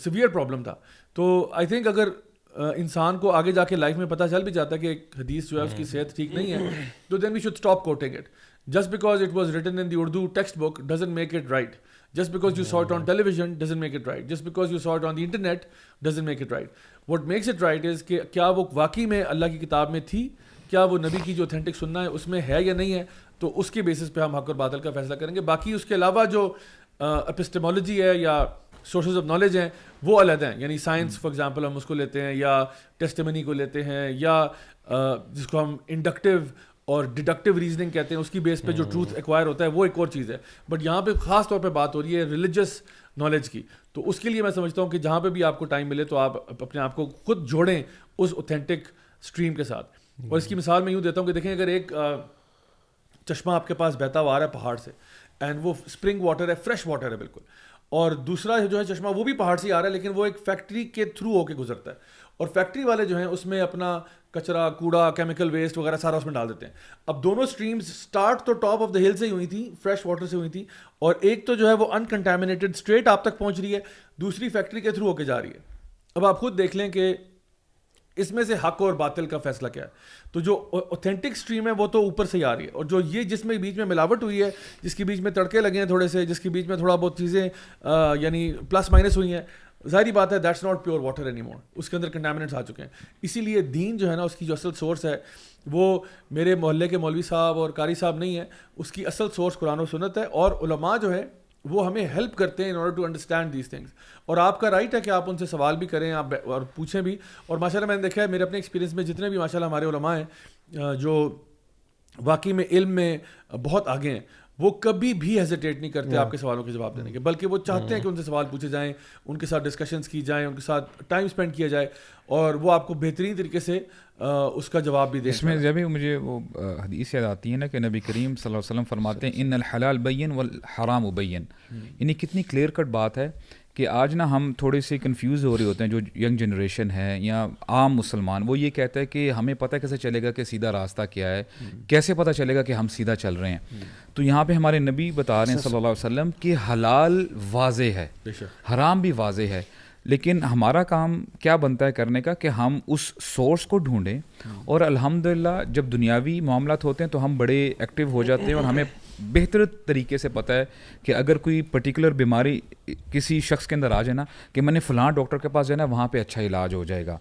سیویئر پرابلم تھا. تو آئی تھنک اگر انسان کو آگے جا کے لائف میں پتہ چل بھی جاتا ہے کہ ایک حدیث جو ہے اس کی صحت ٹھیک نہیں ہے تو then we should stop quoting it. Just because it was written in the Urdu textbook doesn't make it right. Just because you saw it on television doesn't make it right. Just because you saw it on the internet doesn't make it right. What makes it right is کہ کیا وہ واقعی میں اللہ کی کتاب میں تھی, کیا وہ نبی کی جو اوتھینٹک سننا ہے اس میں ہے یا نہیں ہے, تو اس کے بیسس پہ ہم حق اور باطل کا فیصلہ کریں گے. باقی اس کے علاوہ جو اپسٹمولوجی ہے یا سورسز آف نالج ہیں وہ علیحدہ ہیں, یعنی سائنس فار ایگزامپل ہم اس کو لیتے ہیں, یا ٹیسٹیمنی کو لیتے ہیں, یا جس کو ہم انڈکٹیو اور ڈیڈکٹیو ریزننگ کہتے ہیں, اس کی بیس پہ جو ٹروتھ ایکوائر ہوتا ہے وہ ایک اور چیز ہے. بٹ یہاں پہ خاص طور پہ بات ہو رہی ہے ریلیجس نالج کی. تو اس کے لیے میں سمجھتا ہوں کہ جہاں پہ بھی آپ کو ٹائم ملے تو آپ اپنے آپ کو خود جوڑیں اس اوتھینٹک اسٹریم کے ساتھ. اور اس کی مثال میں یوں دیتا ہوں کہ دیکھیں اگر ایک چشمہ آپ کے پاس بہتا ہوا آ رہا ہے پہاڑ سے, اینڈ وہ اسپرنگ واٹر ہے, فریش واٹر ہے بالکل, اور دوسرا جو ہے چشمہ وہ بھی پہاڑ سے ہی آ رہا ہے لیکن وہ ایک فیکٹری کے تھرو ہو کے گزرتا ہے, اور فیکٹری والے جو ہیں اس میں اپنا کچرا کوڑا کیمیکل ویسٹ وغیرہ سارا اس میں ڈال دیتے ہیں. اب دونوں اسٹریمز اسٹارٹ تو ٹاپ آف دا ہل سے ہی ہوئی تھی, فریش واٹر سے ہوئی تھی, اور ایک تو جو ہے وہ انکنٹامنیٹڈ اسٹریٹ آپ تک پہنچ رہی ہے, دوسری فیکٹری کے تھرو ہو کے جا رہی ہے. اب آپ خود دیکھ لیں کہ اس میں سے حق اور باطل کا فیصلہ کیا ہے. تو جو اوتھینٹک اسٹریم ہے وہ تو اوپر سے ہی آ رہی ہے, اور جو یہ جس میں بیچ میں ملاوٹ ہوئی ہے, جس کے بیچ میں تڑکے لگے ہیں تھوڑے سے, جس کے بیچ میں تھوڑا بہت چیزیں یعنی پلس مائنس ہوئی ہیں, ظاہری بات ہے that's not pure water anymore, اس کے اندر کنٹامنٹس آ چکے ہیں. اسی لیے دین جو ہے نا اس کی جو اصل سورس ہے وہ میرے محلے کے مولوی صاحب اور قاری صاحب نہیں ہے, اس کی اصل سورس قرآن و سنت ہے, اور علماء جو ہے وہ ہمیں ہیلپ کرتے ہیں in order to understand these things. اور آپ کا رائٹ ہے کہ آپ ان سے سوال بھی کریں, آپ اور پوچھیں بھی. اور ماشاءاللہ میں نے دیکھا ہے میرے اپنے ایکسپیرینس میں جتنے بھی ماشاءاللہ ہمارے علماء ہیں جو واقعی میں علم میں بہت آگے ہیں, وہ کبھی بھی ہیزیٹیٹ نہیں کرتے آپ کے سوالوں کے جواب دینے کے, بلکہ وہ چاہتے ہیں کہ ان سے سوال پوچھے جائیں, ان کے ساتھ ڈسکشنز کی جائیں, ان کے ساتھ ٹائم اسپینڈ کیا جائے, اور وہ آپ کو بہترین طریقے سے اس کا جواب بھی دیں. اس میں جب مجھے وہ حدیث یاد آتی ہے نا کہ نبی کریم صلی اللہ علیہ وسلم فرماتے ہیں ان الحلال بین والحرام بین. یعنی کتنی کلیئر کٹ بات ہے کہ آج نا ہم تھوڑے سے کنفیوز ہو رہے ہوتے ہیں, جو ینگ جنریشن ہے یا عام مسلمان, وہ یہ کہتا ہے کہ ہمیں پتہ کیسے چلے گا کہ سیدھا راستہ کیا ہے, کیسے پتہ چلے گا کہ ہم سیدھا چل رہے ہیں. تو یہاں پہ ہمارے نبی بتا رہے ہیں صلی اللہ علیہ وسلم کہ حلال واضح ہے, حرام بھی واضح ہے, لیکن ہمارا کام کیا بنتا ہے کرنے کا کہ ہم اس سورس کو ڈھونڈیں, اور الحمدللہ جب دنیاوی معاملات ہوتے ہیں تو ہم بڑے ایکٹیو ہو جاتے ہیں, اور ہمیں بہتر طریقے سے پتہ ہے کہ اگر کوئی پرٹیکولر بیماری کسی شخص کے اندر آ جائے نا کہ میں نے فلاں ڈاکٹر کے پاس جانا ہے, وہاں پہ اچھا علاج ہو جائے گا.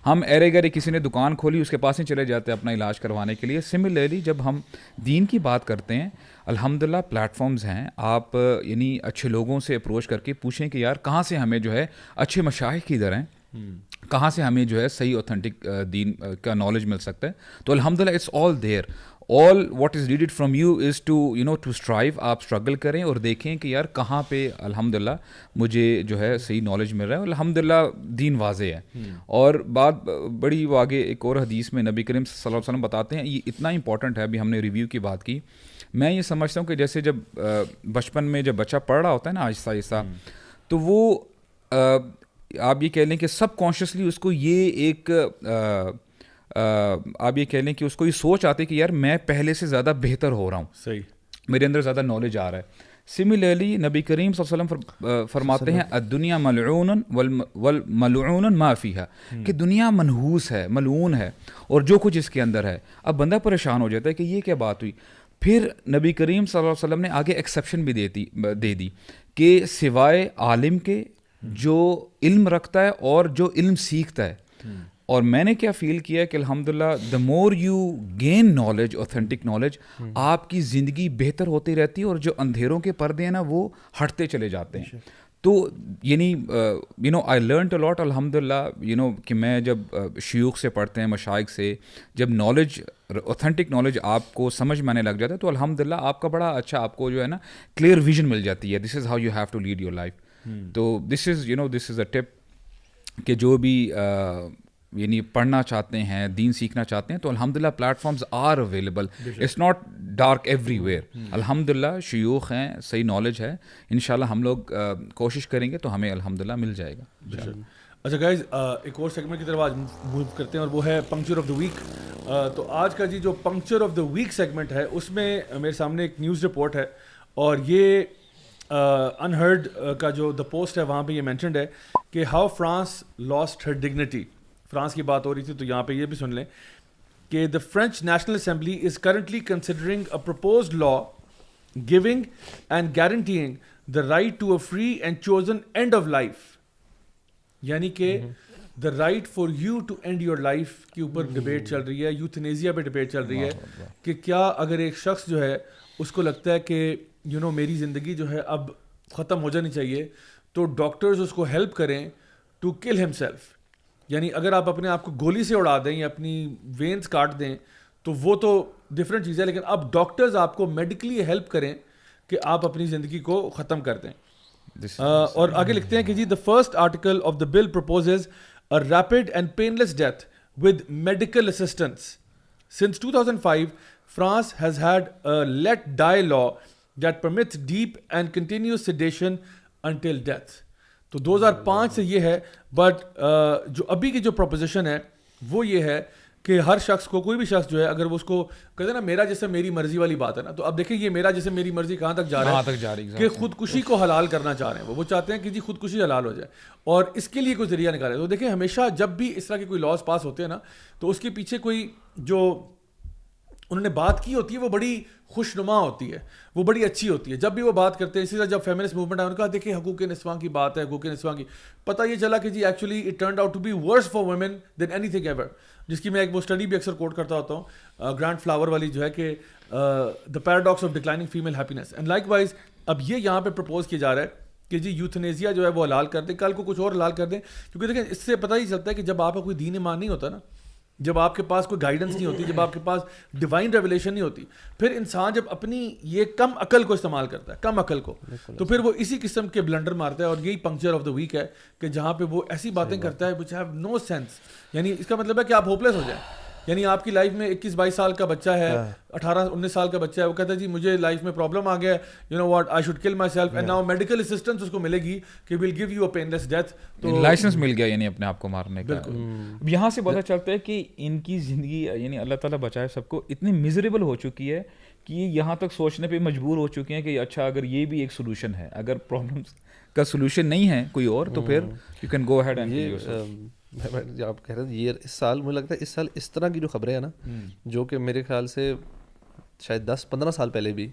ہم ایرے گرے کسی نے دکان کھولی اس کے پاس ہی چلے جاتے ہیں اپنا علاج کروانے کے لیے. سملرلی جب ہم دین کی بات کرتے ہیں, الحمدللہ پلیٹ فارمز ہیں, آپ یعنی اچھے لوگوں سے اپروچ کر کے پوچھیں کہ یار کہاں سے ہمیں جو ہے اچھے مشائخ کدھر ہیں, کہاں سے ہمیں جو ہے صحیح اوتھینٹک دین کا نالج مل سکتا ہے. تو الحمدللہ it's all there. all what is needed from you is to to strive. آپ اسٹرگل کریں اور دیکھیں کہ یار کہاں پہ الحمدللہ مجھے جو ہے صحیح نالج مل رہا ہے. الحمدللہ دین واضح ہے. اور بات بڑی وہ آگے ایک اور حدیث میں نبی کریم صلی اللہ علیہ وسلم بتاتے ہیں, یہ اتنا امپورٹنٹ ہے, ابھی ہم نے ریویو کی بات کی, میں یہ سمجھتا ہوں کہ جیسے جب بچپن میں جب بچہ پڑھ رہا ہوتا ہے نا آہستہ آہستہ, تو وہ آپ یہ کہہ لیں کہ سب کانشیسلی اس کو یہ ایک آپ یہ کہہ لیں کہ اس کو یہ سوچ آتی ہے کہ یار میں پہلے سے زیادہ بہتر ہو رہا ہوں, صحیح, میرے اندر زیادہ نالج آ رہا ہے. سملرلی نبی کریم صلی اللہ علیہ وسلم فرماتے ہیں الدنیا ملعون والملعون ما فیہا, کہ دنیا منحوس ہے, ملعون ہے, اور جو کچھ اس کے اندر ہے. اب بندہ پریشان ہو جاتا ہے کہ یہ کیا بات ہوئی. پھر نبی کریم صلی اللہ علیہ وسلم نے آگے ایکسیپشن بھی دے دی کہ سوائے عالم کے جو علم رکھتا ہے اور جو علم سیکھتا ہے. اور میں نے کیا فیل کیا کہ الحمدللہ the more you gain knowledge, authentic knowledge, آپ کی زندگی بہتر ہوتی رہتی ہے, اور جو اندھیروں کے پردے ہیں نا وہ ہٹتے چلے جاتے ہیں. تو یعنی آئی لرنڈ اے لاٹ الحمدللہ کہ میں جب شیوخ سے پڑھتے ہیں, مشائخ سے, جب نالج اوتھینٹک نالج آپ کو سمجھ میں آنے لگ جاتا ہے تو الحمدللہ آپ کا بڑا اچھا, آپ کو جو ہے نا کلیئر ویژن مل جاتی ہے. This is how you have to lead your life. تو دس از اے ٹپ کہ جو بھی یعنی پڑھنا چاہتے ہیں, دین سیکھنا چاہتے ہیں, تو الحمدللہ platforms are available. It's not dark everywhere. الحمدللہ شیوخ ہیں, صحیح نالج ہے, انشاءاللہ ہم لوگ کوشش کریں گے تو ہمیں الحمدللہ مل جائے گا. اچھا گائز, ایک اور سیگمنٹ کی طرف آج موو کرتے ہیں, اور وہ ہے پنکچر آف دا ویک. تو آج کا جو puncture of the week segment ہے اس میں میرے سامنے ایک نیوز رپورٹ ہے, اور یہ انہرڈ کا جو دا پوسٹ ہے وہاں پہ یہ مینشنڈ ہے کہ how France last Hare dignity. France کی بات ہو رہی تھی تو یہاں پہ یہ بھی سن لیں کہ the French National Assembly is currently considering a proposed law giving and guaranteeing the right to a free and chosen end of life. یعنی کہ the right for you to end your life کے اوپر debate چل رہی ہے, یوتھنیزیا پہ debate چل رہی ہے کہ کیا اگر ایک شخص جو ہے اس کو لگتا ہے کہ میری زندگی جو ہے اب ختم ہو جانی چاہیے, تو ڈاکٹرز اس کو ہیلپ کریں ٹو کل ہم سیلف. یعنی اگر آپ اپنے آپ کو گولی سے اڑا دیں یا اپنی وینز کاٹ دیں تو وہ تو ڈفرینٹ چیز ہے, لیکن اب ڈاکٹرز آپ کو میڈیکلی ہیلپ کریں کہ آپ اپنی زندگی کو ختم کر دیں. اور آگے لکھتے ہیں کہ جی the first article of the bill proposes a rapid and painless death with medical assistance. Since 2005 France has had a let die law that permits deep and continuous sedation until death. تو 2005 سے یہ ہے, but جو ابھی کی جو proposition ہے وہ یہ ہے کہ ہر شخص کو, کوئی بھی شخص جو ہے اگر وہ اس کو کہتے ہیں نا میرا جیسے میری مرضی والی بات ہے نا, تو اب دیکھیں یہ میرا جیسے میری مرضی کہاں تک جا رہا ہے کہ خودکشی کو حلال کرنا چاہ رہے ہیں. وہ چاہتے ہیں کہ جی خودکشی حلال ہو جائے اور اس کے لیے کوئی ذریعہ نکالے. تو دیکھیں ہمیشہ جب بھی اس طرح کے کوئی لاز پاس ہوتے ہیں نا تو اس کے پیچھے کوئی جو انہوں نے بات کی ہوتی ہے وہ بڑی خوشنما ہوتی ہے, وہ بڑی اچھی ہوتی ہے. جب بھی وہ بات کرتے ہیں, اسی طرح جب فیمنسٹ موومنٹ آیا, انہوں نے کہا دیکھیں حقوق نسواں کی بات ہے, حقوق نسواں کی, پتہ یہ چلا کہ جی actually it turned out to be worse for women than anything ever, جس کی میں ایک وہ اسٹڈی بھی اکثر کوٹ کرتا ہوتا ہوں, گرانٹ فلاور والی جو ہے کہ the paradox of declining female happiness. And likewise اب یہ یہاں پہ پرپوز کیا جا رہا ہے کہ جی یوتھنیزیا جو ہے وہ حلال کر دیں, کل کو کچھ اور حلال کر دیں. کیونکہ دیکھیں اس سے پتہ ہی چلتا ہے کہ جب آپ کا کوئی دین ایمان نہیں ہوتا نا, جب آپ کے پاس کوئی گائیڈنس نہیں ہوتی, جب آپ کے پاس ڈیوائن ریولیشن نہیں ہوتی, پھر انسان جب اپنی یہ کم عقل کو استعمال کرتا ہے, کم عقل کو, تو پھر وہ اسی قسم کے بلنڈر مارتا ہے. اور یہی پنکچر آف دا ویک ہے کہ جہاں پہ وہ ایسی باتیں کرتا ہے which have no sense. یعنی اس کا مطلب ہے کہ آپ ہوپلیس ہو جائیں. یعنی آپ کی لائف میں 21-22 سال کا بچہ ہے, 18-19 سال کا بچہ ہے, وہ کہتا ہے جی مجھے لائف میں پرابلم آ گیا, you know what, I should kill myself, and now medical assistance اس کو ملے گی کہ will give you a painless death. تو لائسنس مل گیا یعنی اپنے آپ کو مارنے کا. اب یہاں سے پتہ چلتا ہے کہ ان کی زندگی یعنی اللہ تعالیٰ بچائے سب کو اتنی میزریبل ہو چکی ہے کہ یہ یہاں تک سوچنے پہ مجبور ہو چکے ہیں کہ اچھا اگر یہ بھی ایک سولوشن ہے, اگر پرابلمس کا سولوشن نہیں ہے کوئی اور, تو پھر you can go ahead and آپ کہہ رہے ہیں یہ اس سال مجھے لگتا ہے اس سال اس طرح کی جو خبریں ہیں نا, جو کہ میرے خیال سے شاید 10-15 سال پہلے بھی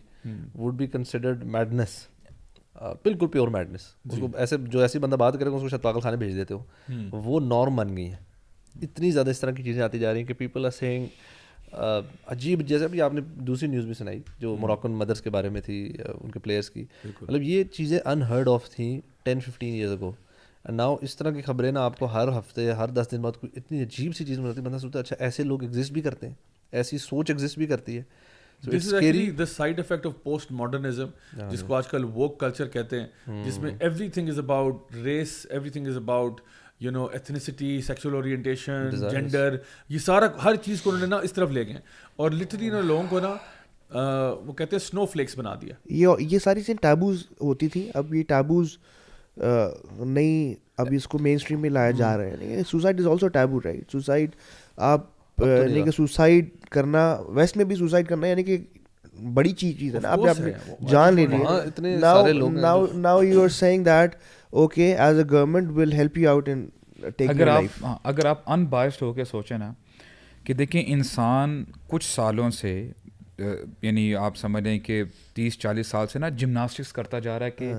وڈ بی کنسیڈرڈ میڈنس, بالکل پیور میڈنس. اس کو ایسے جو ایسی بندہ بات کرے گا اس کو شاید پاگل خانے بھیج دیتے ہو, وہ نارم بن گئی ہیں. اتنی زیادہ اس طرح کی چیزیں آتی جا رہی ہیں کہ پیپل آر سیئنگ عجیب, جیسے ابھی آپ نے دوسری نیوز بھی سنائی جو موراکن مدرس کے بارے میں تھی, ان کے پلیئرس کی, مطلب یہ چیزیں انہرڈ آف تھیں 10-15 ایئرز اگو. ناؤ اس طرح کی خبریں نا آپ کو ہر ہفتے ہر 10 دن بعد کوئی اتنی عجیب سی چیز ملتی ہے, بندہ سوچتا ہے اچھا ایسے لوگ ایگزسٹ بھی کرتے ہیں, ایسی سوچ ایگزسٹ بھی کرتی ہے. This is actually the side effect of post modernism, جس کو آج کل woke culture کہتے ہیں, جس میں everything is about race, everything is about ethnicity, sexual orientation, gender, یہ سارا ہر چیز کو انہوں نے نا اس طرف لے گئے اور literally انہوں نے لوگوں کو نا وہ کہتے ہیں سنو فلیکس بنا دیا. یہ ساری چیزیں ٹیبوز ہوتی تھیں, اب یہ ٹیبوز نہیں, اب اس کو مین اسٹریم میں لایا جا رہا ہے. Suicide is also taboo, right? Suicide آپ یعنی کہ سوسائڈ کرنا, ویسٹ میں بھی سوسائڈ کرنا یعنی کہ بڑی چیز ہے نا, آپ نے جان لے لی. Now you are seeing that okay as a government will help you out in taking your life. اگر آپ ان بائسڈ ہو کے سوچیں نا کہ دیکھیں انسان کچھ سالوں سے, یعنی آپ سمجھ لیں کہ 30-40 سال سے نا جمناسٹکس کرتا جا رہا ہے کہ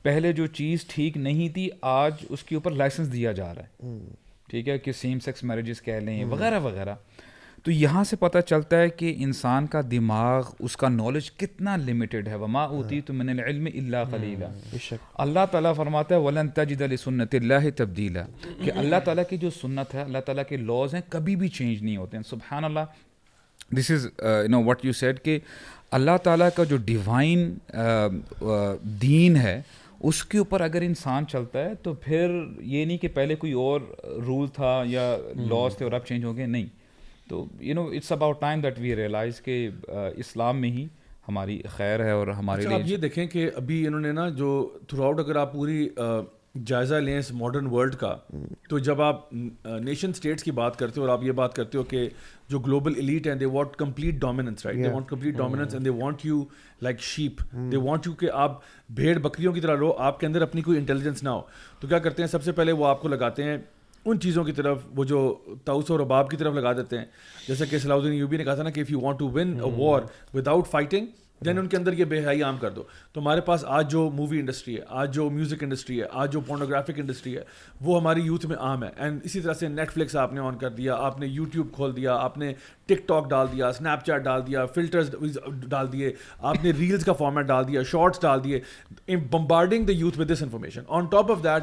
پہلے جو چیز ٹھیک نہیں تھی آج اس کے اوپر لائسنس دیا جا رہا ہے, ٹھیک ہے, کہ سیم سیکس میرجز کہہ لیں وغیرہ وغیرہ. تو یہاں سے پتہ چلتا ہے کہ انسان کا دماغ, اس کا نالج کتنا لمیٹڈ ہے. وما اوتیتم من العلم الا قلیلا. اللہ تعالیٰ فرماتا ہے ولن تجد لسنت اللہ تبدیلا, کہ اللہ تعالیٰ کی جو سنت ہے, اللہ تعالیٰ کے لاز ہیں, کبھی بھی چینج نہیں ہوتے ہیں. سبحان اللہ. دس از واٹ یو سیڈ کہ اللہ تعالیٰ کا جو ڈیوائن دین ہے اس کے اوپر اگر انسان چلتا ہے تو پھر یہ نہیں کہ پہلے کوئی اور رول تھا یا لاز تھے اور اب چینج ہو گئے, نہیں. تو it's about time that we realise کہ اسلام میں ہی ہماری خیر ہے اور ہمارے لیے. آپ یہ دیکھیں کہ ابھی انہوں نے نا جو تھرو آؤٹ اگر آپ پوری جائزہ لیں اس ماڈرن ورلڈ کا, تو جب آپ نیشن اسٹیٹس کی بات کرتے ہو اور آپ یہ بات کرتے ہو کہ جو گلوبل ایلیٹ ہیں they want complete dominance, right? They want complete dominance and they want you like shape, they want you کہ آپ بھیڑ بکریوں کی طرح رہو, آپ کے اندر اپنی کوئی انٹیلیجنس نہ ہو. تو کیا کرتے ہیں, سب سے پہلے وہ آپ کو لگاتے ہیں ان چیزوں کی طرف, وہ جو طاؤس اور رباب کی طرف لگا دیتے ہیں. جیسے کہ صلاح الدین ایوبی نے کہا تھا نا کہ if you want to win a war without fighting then ان کے اندر یہ بے حیائی عام کر دو. تو ہمارے پاس آج جو مووی انڈسٹری ہے, آج جو میوزک انڈسٹری ہے, آج جو پورنوگرافک انڈسٹری ہے, وہ ہماری یوتھ میں عام ہے. اینڈ اسی طرح سے نیٹ فلکس آپ نے آن کر دیا, آپ نے یوٹیوب کھول دیا, آپ نے ٹک ٹاک ڈال دیا, اسنیپ چیٹ ڈال دیا, فلٹرز ڈال دیے, آپ نے ریلز کا فارمیٹ ڈال دیا, شارٹس ڈال دیے, bombarding the youth with this information. On top of that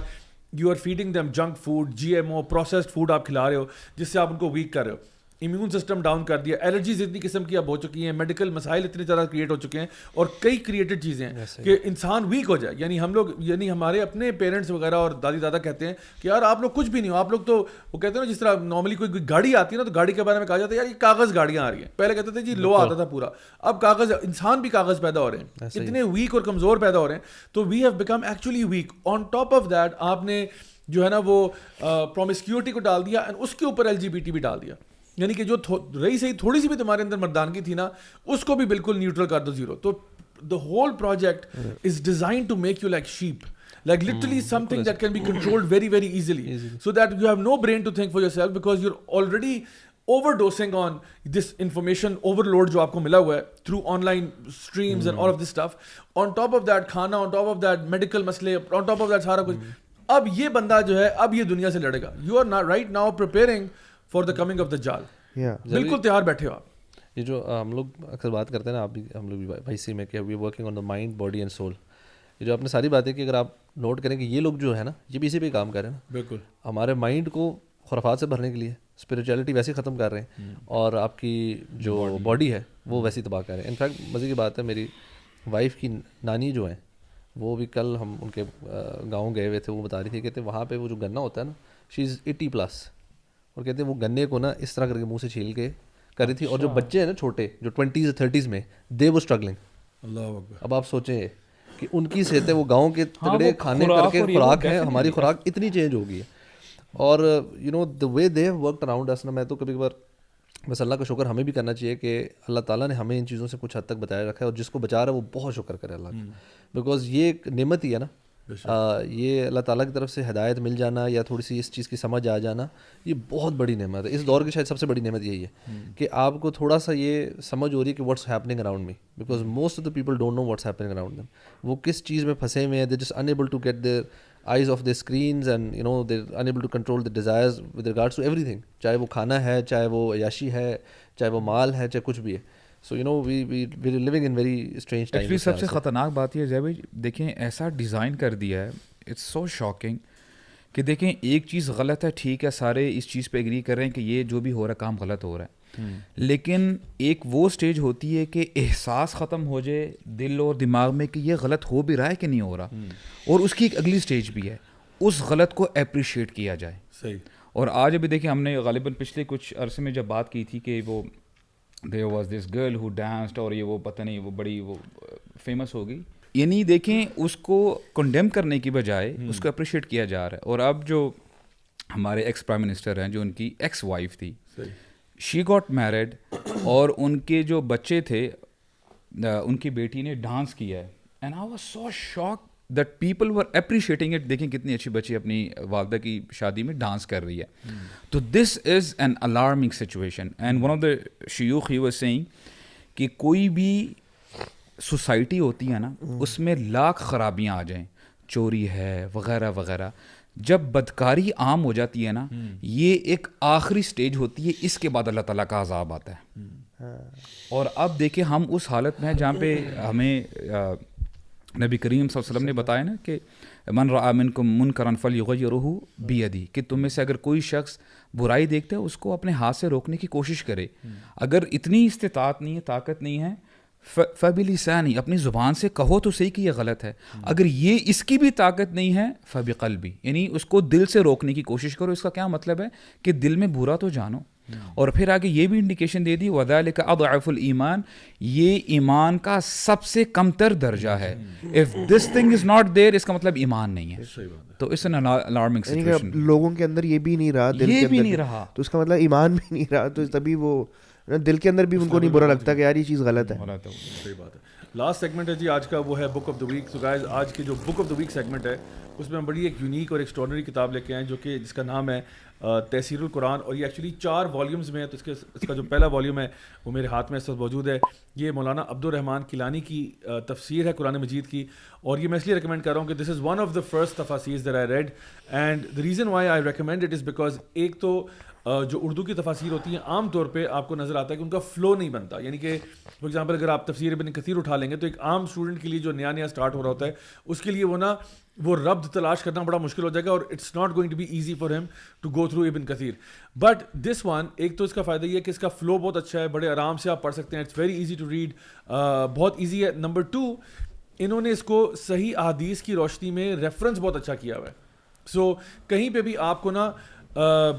you are feeding them junk food, GMO processed food آپ کھلا رہے ہو, جس سے آپ ان کو ویک کر رہے ہو, امیون سسٹم ڈاؤن کر دیا, الرجیز اتنی قسم کی اب ہو چکی ہیں, میڈیکل مسائل اتنے زیادہ کریٹ ہو چکے ہیں, اور کئی کریٹڈ چیزیں ہیں کہ انسان ویک ہو جائے. یعنی ہم لوگ, یعنی ہمارے اپنے پیرنٹس وغیرہ اور دادی دادا کہتے ہیں کہ یار آپ لوگ کچھ بھی نہیں ہو, آپ لوگ تو وہ کہتے ہیں نا جس طرح نارملی کوئی گاڑی آتی ہے نا تو گاڑی کے بارے میں کہا جاتا ہے یار یہ کاغذ گاڑیاں آ رہی ہیں. پہلے کہتے تھے جی لو آتا تھا پورا, اب کاغذ, انسان بھی کاغذ پیدا ہو رہے ہیں, اتنے ویک اور کمزور پیدا ہو رہے ہیں. تو we have become actually weak. On top of that آپ نے جو ہے نا وہ پرومسکیورٹی کو ڈال دیا, اینڈ اس کے اوپر LGBT بھی ڈال دیا. یعنی کہ جو رہی صحیح تھوڑی سی بھی تمہارے اندر مردانگی تھی نا, اس کو بھی بالکل نیوٹرل کر دو, زیرو. تو the whole project is designed to make you like sheep, like literally something that can be controlled very very easily, so that you have no brain to think for yourself because you're already overdosing on this information overload جو آپ کو ملا ہوا ہے through online streams and all of this stuff. On top of that کھانا, on top of that medical مسئلے, on top of that سارا کچھ. اب یہ بندہ جو ہے اب یہ دنیا سے لڑے گا. You are not right now preparing for the coming of Dajjal. بالکل تیار بیٹھے ہو آپ. یہ جو ہم لوگ اکثر بات کرتے ہیں نا, آپ بھی, ہم لوگ بھی بھائی سی میں کہ we working on the mind body and soul. یہ جو آپ نے ساری باتیں کہ اگر آپ نوٹ کریں کہ یہ لوگ جو ہے نا یہ بھی اسی پہ کام کر رہے ہیں نا. بالکل ہمارے مائنڈ کو خرافات سے بھرنے کے لیے اسپریچولیٹی ویسے ختم کر رہے ہیں, اور آپ کی جو باڈی ہے وہ ویسے تباہ کر رہے ہیں. انفیکٹ مزے کی بات ہے, میری وائف کی نانی جو ہیں وہ بھی کل ہم ان کے گاؤں گئے ہوئے تھے, وہ بتا رہی تھی, کہتے وہاں پہ وہ جو گنا ہوتا ہے نا, شی از 80+, اور کہتے ہیں وہ گنے کو نا اس طرح کر کے منہ سے چھیل کے کر رہی تھی. اور جو بچے ہیں نا چھوٹے جو 20s 30s میں, دے وہ اسٹرگلنگ. اللہ اکبر. اب آپ سوچیں کہ ان کی صحت ہے, وہ گاؤں کے تگڑے کھانے کر کے خوراک ہے, ہماری خوراک اتنی چینج ہو گئی ہے. اور you know the way they have worked around اس نا, میں تو کبھی کبھار بس اللہ کا شکر ہمیں بھی کرنا چاہیے کہ اللہ تعالیٰ نے ہمیں ان چیزوں سے کچھ حد تک بچایا رکھا ہے, اور جس کو بچا رہا ہے وہ بہت شکر کرے اللہ کا, بیکاز یہ ایک نعمت ہی ہے نا. یہ اللہ تعالیٰ کی طرف سے ہدایت مل جانا یا تھوڑی سی اس چیز کی سمجھ آ جانا, یہ بہت بڑی نعمت ہے. اس دور کی شاید سب سے بڑی نعمت یہی ہے کہ آپ کو تھوڑا سا یہ سمجھ ہو رہی ہے کہ what's happening around me, because most of the people don't know what's happening around them. وہ کس چیز میں پھنسے ہوئے ہیں, they just unable to get their eyes off their screens, and you know they're unable to control their desires with regards to everything, چاہے وہ کھانا ہے, چاہے وہ عیاشی ہے, چاہے وہ مال ہے, چاہے کچھ بھی ہے. So you know we're living in very strange times. Actually سب سے خطرناک بات یہ ہے زید بھائی, دیکھیں ایسا ڈیزائن کر دیا ہے, اٹس سو شاکنگ کہ دیکھیں ایک چیز غلط ہے, ٹھیک ہے سارے اس چیز پہ ایگری کر رہے ہیں کہ یہ جو بھی ہو رہا ہے کام غلط ہو رہا ہے, لیکن ایک وہ سٹیج ہوتی ہے کہ احساس ختم ہو جائے دل اور دماغ میں کہ یہ غلط ہو بھی رہا ہے کہ نہیں ہو رہا, اور اس کی ایک اگلی سٹیج بھی ہے, اس غلط کو اپریشیٹ کیا جائے. صحیح. اور آج ابھی دیکھیں ہم نے غالباً پچھلے کچھ عرصے میں جب بات کی تھی کہ وہ there was this girl who danced, اور یہ وہ پتہ نہیں وہ بڑی وہ فیمس ہو گئی, یعنی دیکھیں اس کو کنڈیم کرنے کی بجائے اس کو اپریشیٹ کیا جا رہا ہے. اور اب جو ہمارے ایکس پرائم منسٹر ہیں, جو ان کی ایکس وائف تھی, شی گاٹ میرڈ, اور ان کے جو بچے تھے ان کی بیٹی نے ڈانس کیا ہے, and I was so shock that people were appreciating it. دیکھیں کتنی اچھی بچی اپنی والدہ کی شادی میں ڈانس کر رہی ہے. تو this is an alarming situation. And one of the شیوخ ہی واز سیئنگ کہ کوئی بھی سوسائٹی ہوتی ہے نا, اس میں لاکھ خرابیاں آ جائیں, چوری ہے وغیرہ وغیرہ, جب بدکاری عام ہو جاتی ہے نا, یہ ایک آخری سٹیج ہوتی ہے, اس کے بعد اللہ تعالیٰ کا عذاب آتا ہے. اور اب دیکھیں ہم اس حالت میں ہیں جہاں پہ ہمیں نبی کریم صلی اللہ علیہ وسلم نے بتایا نا کہ من رأى منکم منکرا فلیغیرہ بیدہ, کہ تم میں سے اگر کوئی شخص برائی دیکھتا ہے اس کو اپنے ہاتھ سے روکنے کی کوشش کرے. اگر اتنی استطاعت نہیں ہے, طاقت نہیں ہے, فبلسانی, اپنی زبان سے کہو تو صحیح کہ یہ غلط ہے. اگر یہ اس کی بھی طاقت نہیں ہے, فبقلبی, یعنی اس کو دل سے روکنے کی کوشش کرو. اس کا کیا مطلب ہے کہ دل میں برا تو جانو. اور پھر آگے یہ بھی انڈیکیشن دے دی وذالک اضعف الایمان, یہ ایمان کا سب سے کم تر درجہ ہے. If this thing is not there, اس کا مطلب ایمان نہیں ہے. تو اس ان الارمنگ سچویشن, لوگوں کے اندر یہ بھی نہیں رہا, دل کے بھی نہیں رہا, تو اس کا مطلب ایمان بھی نہیں رہا. تو تبھی وہ دل کے اندر بھی ان کو نہیں برا لگتا کہ یار یہ چیز غلط ہے. صحیح بات ہے. لاسٹ سیگمنٹ ہے جی آج کا, وہ ہے بک آف دا ویک. تو گائز آج کی جو book of the week segment ہے اس میں ہم بڑی ایک یونیک اور ایکسٹراڈنری کتاب لے کے آئے, جو کہ جس کا نام ہے تفسیر القرآن, اور یہ ایکچولی 4 والیومز میں ہے. تو اس کا جو پہلا والیوم ہے وہ میرے ہاتھ میں اس وقت موجود ہے. یہ مولانا عبد الرحمن کیلانی کی تفسیر ہے قرآن مجید کی, اور یہ میں اس لیے ریکمینڈ کر رہا ہوں کہ this is one of the first تفاسیر that I read, and the reason why I recommend it is because ایک تو جو اردو کی تفاسیر ہوتی ہیں عام طور پہ آپ کو نظر آتا ہے کہ ان کا فلو نہیں بنتا. یعنی کہ فار ایگزامپل اگر آپ تفسیر ابن کثیر اٹھا لیں گے تو ایک عام اسٹوڈنٹ کے لیے جو نیا اسٹارٹ ہو رہا ہوتا ہے اس کے لیے وہ ربط تلاش کرنا بڑا مشکل ہو جائے گا, اور it's not going to be easy for him to go through ابن کثیر. بٹ دس ون, ایک تو اس کا فائدہ یہ ہے کہ اس کا فلو بہت اچھا ہے, بڑے آرام سے آپ پڑھ سکتے ہیں, it's very easy to read, بہت ایزی ہے. نمبر 2, انہوں نے اس کو صحیح احادیث کی روشنی میں ریفرنس بہت اچھا کیا ہوا ہے. سو کہیں پہ بھی آپ کو نا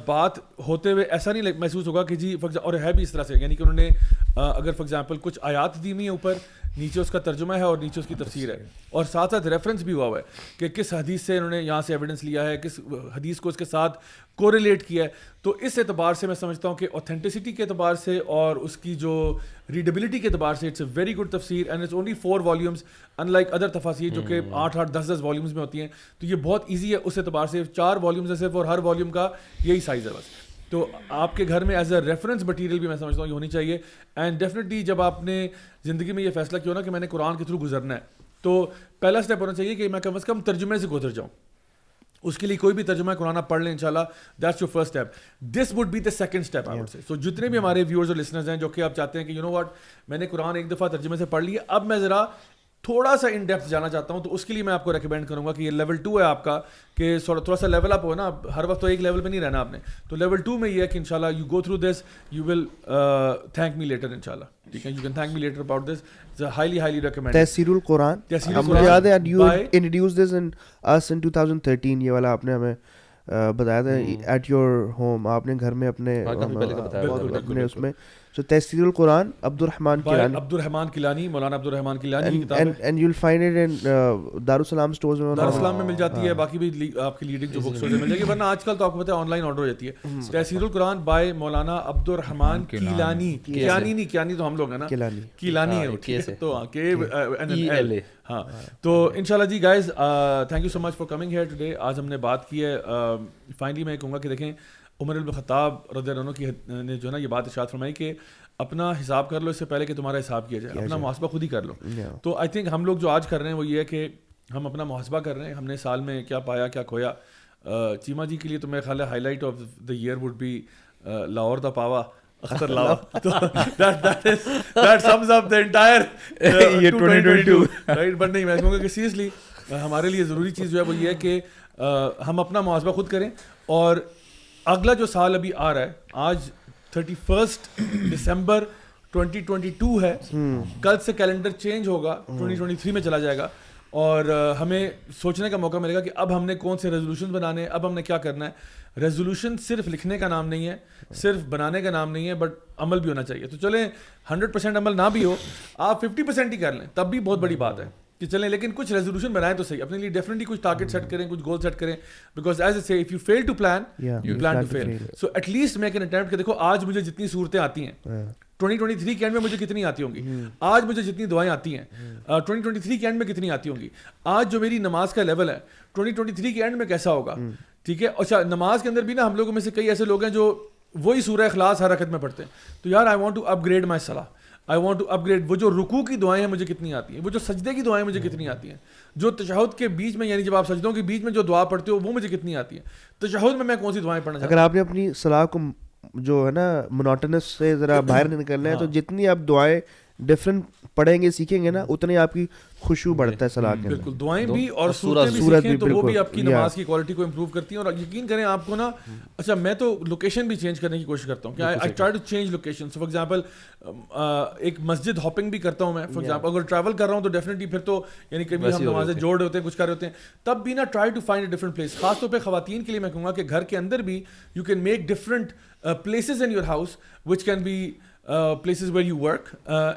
بات ہوتے ہوئے ایسا نہیں محسوس ہوگا کہ جی, اور ہے بھی اس طرح سے, یعنی کہ انہوں نے اگر فار ایگزامپل کچھ آیات دی ہوئی ہیں اوپر, نیچے اس کا ترجمہ ہے اور نیچے اس کی تفسیر ہے, اور ساتھ ساتھ ریفرنس بھی ہوا ہے کہ کس حدیث سے انہوں نے یہاں سے ایویڈنس لیا ہے, کس حدیث کو اس کے ساتھ کوریلیٹ کیا ہے. تو اس اعتبار سے میں سمجھتا ہوں کہ اوتھینٹسٹی کے اعتبار سے اور اس کی جو ریڈیبلٹی کے اعتبار سے اٹس اے ویری گڈ تفسیر, and it's only 4 volumes in like other تفاسیر جو کہ 8-8 10-10 والیومز میں ہوتی ہیں. تو یہ بہت ایزی ہے اس اعتبار سے, 4 والیومز ہے صرف, اور ہر والیوم کا یہی سائز ہے بس. تو آپ کے گھر میں ایز اے ریفرنس مٹیریل بھی میں سمجھتا ہوں یہ ہونی چاہیے. اینڈ ڈیفینیٹلی جب آپ نے زندگی میں یہ فیصلہ کیا نا کہ میں نے قرآن کے تھرو گزرنا ہے, تو پہلا اسٹیپ ہونا چاہیے کہ میں کم از کم ترجمے سے گزر جاؤں. اس کے لیے کوئی بھی ترجمہ قرآن آپ پڑھ لیں انشاءاللہ, that's your first step. This would be the second step I would say. So جتنے بھی ہمارے ویورز اور لسنرز ہیں جو کہ آپ چاہتے ہیں کہ یو نو واٹ, میں نے قرآن ایک دفعہ ترجمے سے پڑھ لیا, اب میں ذرا تھوڑا سا ان ڈیپتھ جانا چاہتا ہوں, تو اس کے لیے میں آپ کو ریکمینڈ کروں گا کہ یہ لیول 2 ہے آپ کا, کہ تھوڑا سا لیول اپ ہو نا, ہر وقت تو ایک لیول پہ نہیں رہنا آپ نے. تو لیول 2 میں یہ ہے کہ انشاءاللہ you go through this, you will thank me later انشاءاللہ. ٹھیک ہے, you can thank me later about this. Highly recommend تفسیر القرآن. مجھے یاد ہے یو انٹروڈیوس دس ان اس ان 2013, یہ والا آپ نے ہمیں بتایا تھا ایٹ یور ہوم, آپ نے گھر میں اپنے اس میں. So تحصیل القرآن عبد الرحمن کیلانی, عبد الرحمن کیلانی, مولانا عبد الرحمن کیلانی کی کتاب ہے. and you'll find it in دارالسلام اسٹورز میں, دارالسلام میں مل جاتی ہے, باقی بھی آپ کی لیڈنگ جو بک اسٹور مل جائے گی, ورنہ آج کل تو آپ کو پتہ ہے آن لائن آرڈر ہو جاتی ہے. تحصیل القرآن بائی مولانا عبد الرحمن کیلانی. کیلانی نہیں, کیلانی تو ہم لوگ ہیں نا, کیلانی ہے تو KELA. ہاں تو انشاءاللہ جی guys thank you so much for coming here today. آج ہم نے بات کی ہے, فائنلی میں کہوں گا کہ دیکھیں عمر بن خطاب رضی اللہ عنہ کی نے جو ہے نا یہ بات ارشاد فرمائی کہ اپنا حساب کر لو اس سے پہلے کہ تمہارا حساب کیا جائے, اپنا محاسبہ خود ہی کر لو. تو آئی تھنک ہم لوگ جو آج کر رہے ہیں وہ یہ ہے کہ ہم اپنا محاسبہ کر رہے ہیں, ہم نے سال میں کیا پایا کیا کھویا. چیما جی کے لیے تو میرے خیال ہے highlight of the year would be Lahore the پاوا اختر لاوا. that sums up the entire year 2022 right. But نہیں, میں کہوں گا کہ سیریسلی ہمارے لیے ضروری چیز جو ہے وہ یہ ہے کہ ہم اپنا محاسبہ خود کریں. اور اگلا جو سال ابھی آ رہا ہے, آج 31 دسمبر 2022 ہے, کل سے کیلنڈر چینج ہوگا, 2023 میں چلا جائے گا, اور ہمیں سوچنے کا موقع ملے گا کہ اب ہم نے کون سے ریزولوشن بنانے ہیں, اب ہم نے کیا کرنا ہے. ریزولوشن صرف لکھنے کا نام نہیں ہے, صرف بنانے کا نام نہیں ہے, بٹ عمل بھی ہونا چاہیے. تو چلیں 100% عمل نہ بھی ہو, آپ 50% ہی کر لیں, تب بھی بہت بڑی بات ہے کہ چلیں, لیکن کچھ ریزولوشن بنائیں تو صحیح, اپنے لیے ڈیفینیٹلی کچھ ٹارگیٹ سیٹ کریں, کچھ گول سیٹ کریں, because as a say if you fail to plan you plan to fail. So at least make an attempt کہ دیکھو آج مجھے جتنی صورتیں آتی ہیں 2023 کے اینڈ میں مجھے کتنی آتی ہوں گی, آج مجھے جتنی دعائیں آتی ہیں 2023 کے اینڈ میں کتنی آتی ہوں گی, آج جو میری نماز کا لیول ہے 2023 کے اینڈ میں کیسا ہوگا. ٹھیک ہے, اچھا نماز کے اندر بھی نا ہم لوگوں میں سے کئی ایسے لوگ ہیں جو وہی سورہ اخلاص ہر رکعت میں پڑھتے ہیں, تو یار I want to upgrade my صلاح, I want to upgrade. وہ جو رکوع کی دعائیں ہیں مجھے کتنی آتی ہیں, وہ جو سجدے کی دعائیں مجھے کتنی آتی ہیں, جو تشہد کے بیچ میں یعنی جب آپ سجدوں کے بیچ میں جو دعا پڑھتے ہو وہ مجھے کتنی آتی ہیں, تشہد میں کون سی دعائیں پڑھنا چاہتا ہوں. اگر آپ نے اپنی صلاح کو جو ہے نا مونوٹنس سے ذرا باہر نکلنا ہے تو جتنی آپ دعائیں ڈفرینٹ پڑھیں گے سیکھیں گے نا اتنی آپ کی خوشبو بڑھتا ہے صلاح کے اندر. بالکل, دعائیں بھی اور سورتیں بھی سیکھیں تو وہ بھی آپ کی نماز کی کوالٹی کو امپروو کرتی ہیں. اور یقین کریں آپ کو نا, اچھا میں تو لوکیشن بھی چینج کرنے کی کوشش کرتا ہوں کہ I try to change location. For example ایک مسجد ہاپنگ بھی کرتا ہوں میں. فار ایگزامپل اگر ٹریول کر رہا ہوں تو ڈیفینیٹلی پھر تو یعنی کبھی ہم نمازیں جوڑ رہے ہوتے ہیں, کچھ کر رہے ہوتے ہیں, تب بھی نا try to find a different place. خاص طور پہ خواتین کے لیے میں کہوں گا کہ گھر کے اندر بھی you can make different places in your house which can be places where you work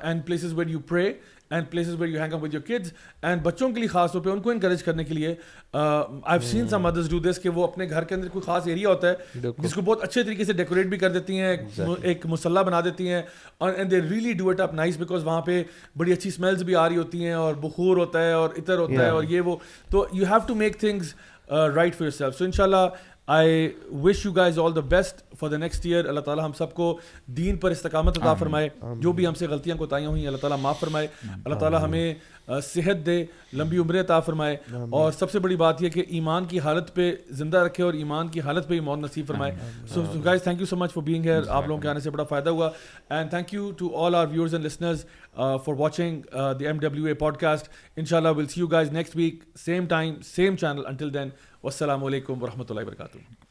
and places where you pray and places where you hang out with your kids. and بچوں کے لیے خاص طور پہ ان کو انکریج کرنے کے لیے I've seen some mothers do this کہ وہ اپنے گھر کے اندر کوئی خاص ایریا ہوتا ہے جس کو بہت اچھے طریقے سے ڈیکوریٹ بھی کر دیتی ہیں, ایک مصلی بنا دیتی ہیں, and they really do it up nice because وہاں پہ بڑی اچھی سمیلز بھی آ رہی ہوتی ہیں اور بخور ہوتا ہے اور عطر ہوتا ہے اور یہ وہ. تو you have to make things right for yourself. so inshallah I wish you guys all the best for the next year. اللہ تعالیٰ ہم سب کو دین پر استقامت عطا فرمائے, جو بھی ہم سے غلطیاں کوتاہیاں ہوئی ہیں اللہ تعالیٰ معاف فرمائے, اللہ تعالیٰ ہمیں صحت دے, لمبی عمریں عطا فرمائے, اور سب سے بڑی بات یہ کہ ایمان کی حالت پہ زندہ رکھے اور ایمان کی حالت پہ ہی موت نصیب فرمائے. so guys thank you so much for being here. آپ لوگوں کے آنے سے بڑا فائدہ ہوا, and thank you to all our viewers and listeners for watching the MWA podcast. Inshallah we'll see you guys next week, same time, same channel. Until then, wassalamu alaikum warahmatullahi wabarakatuh.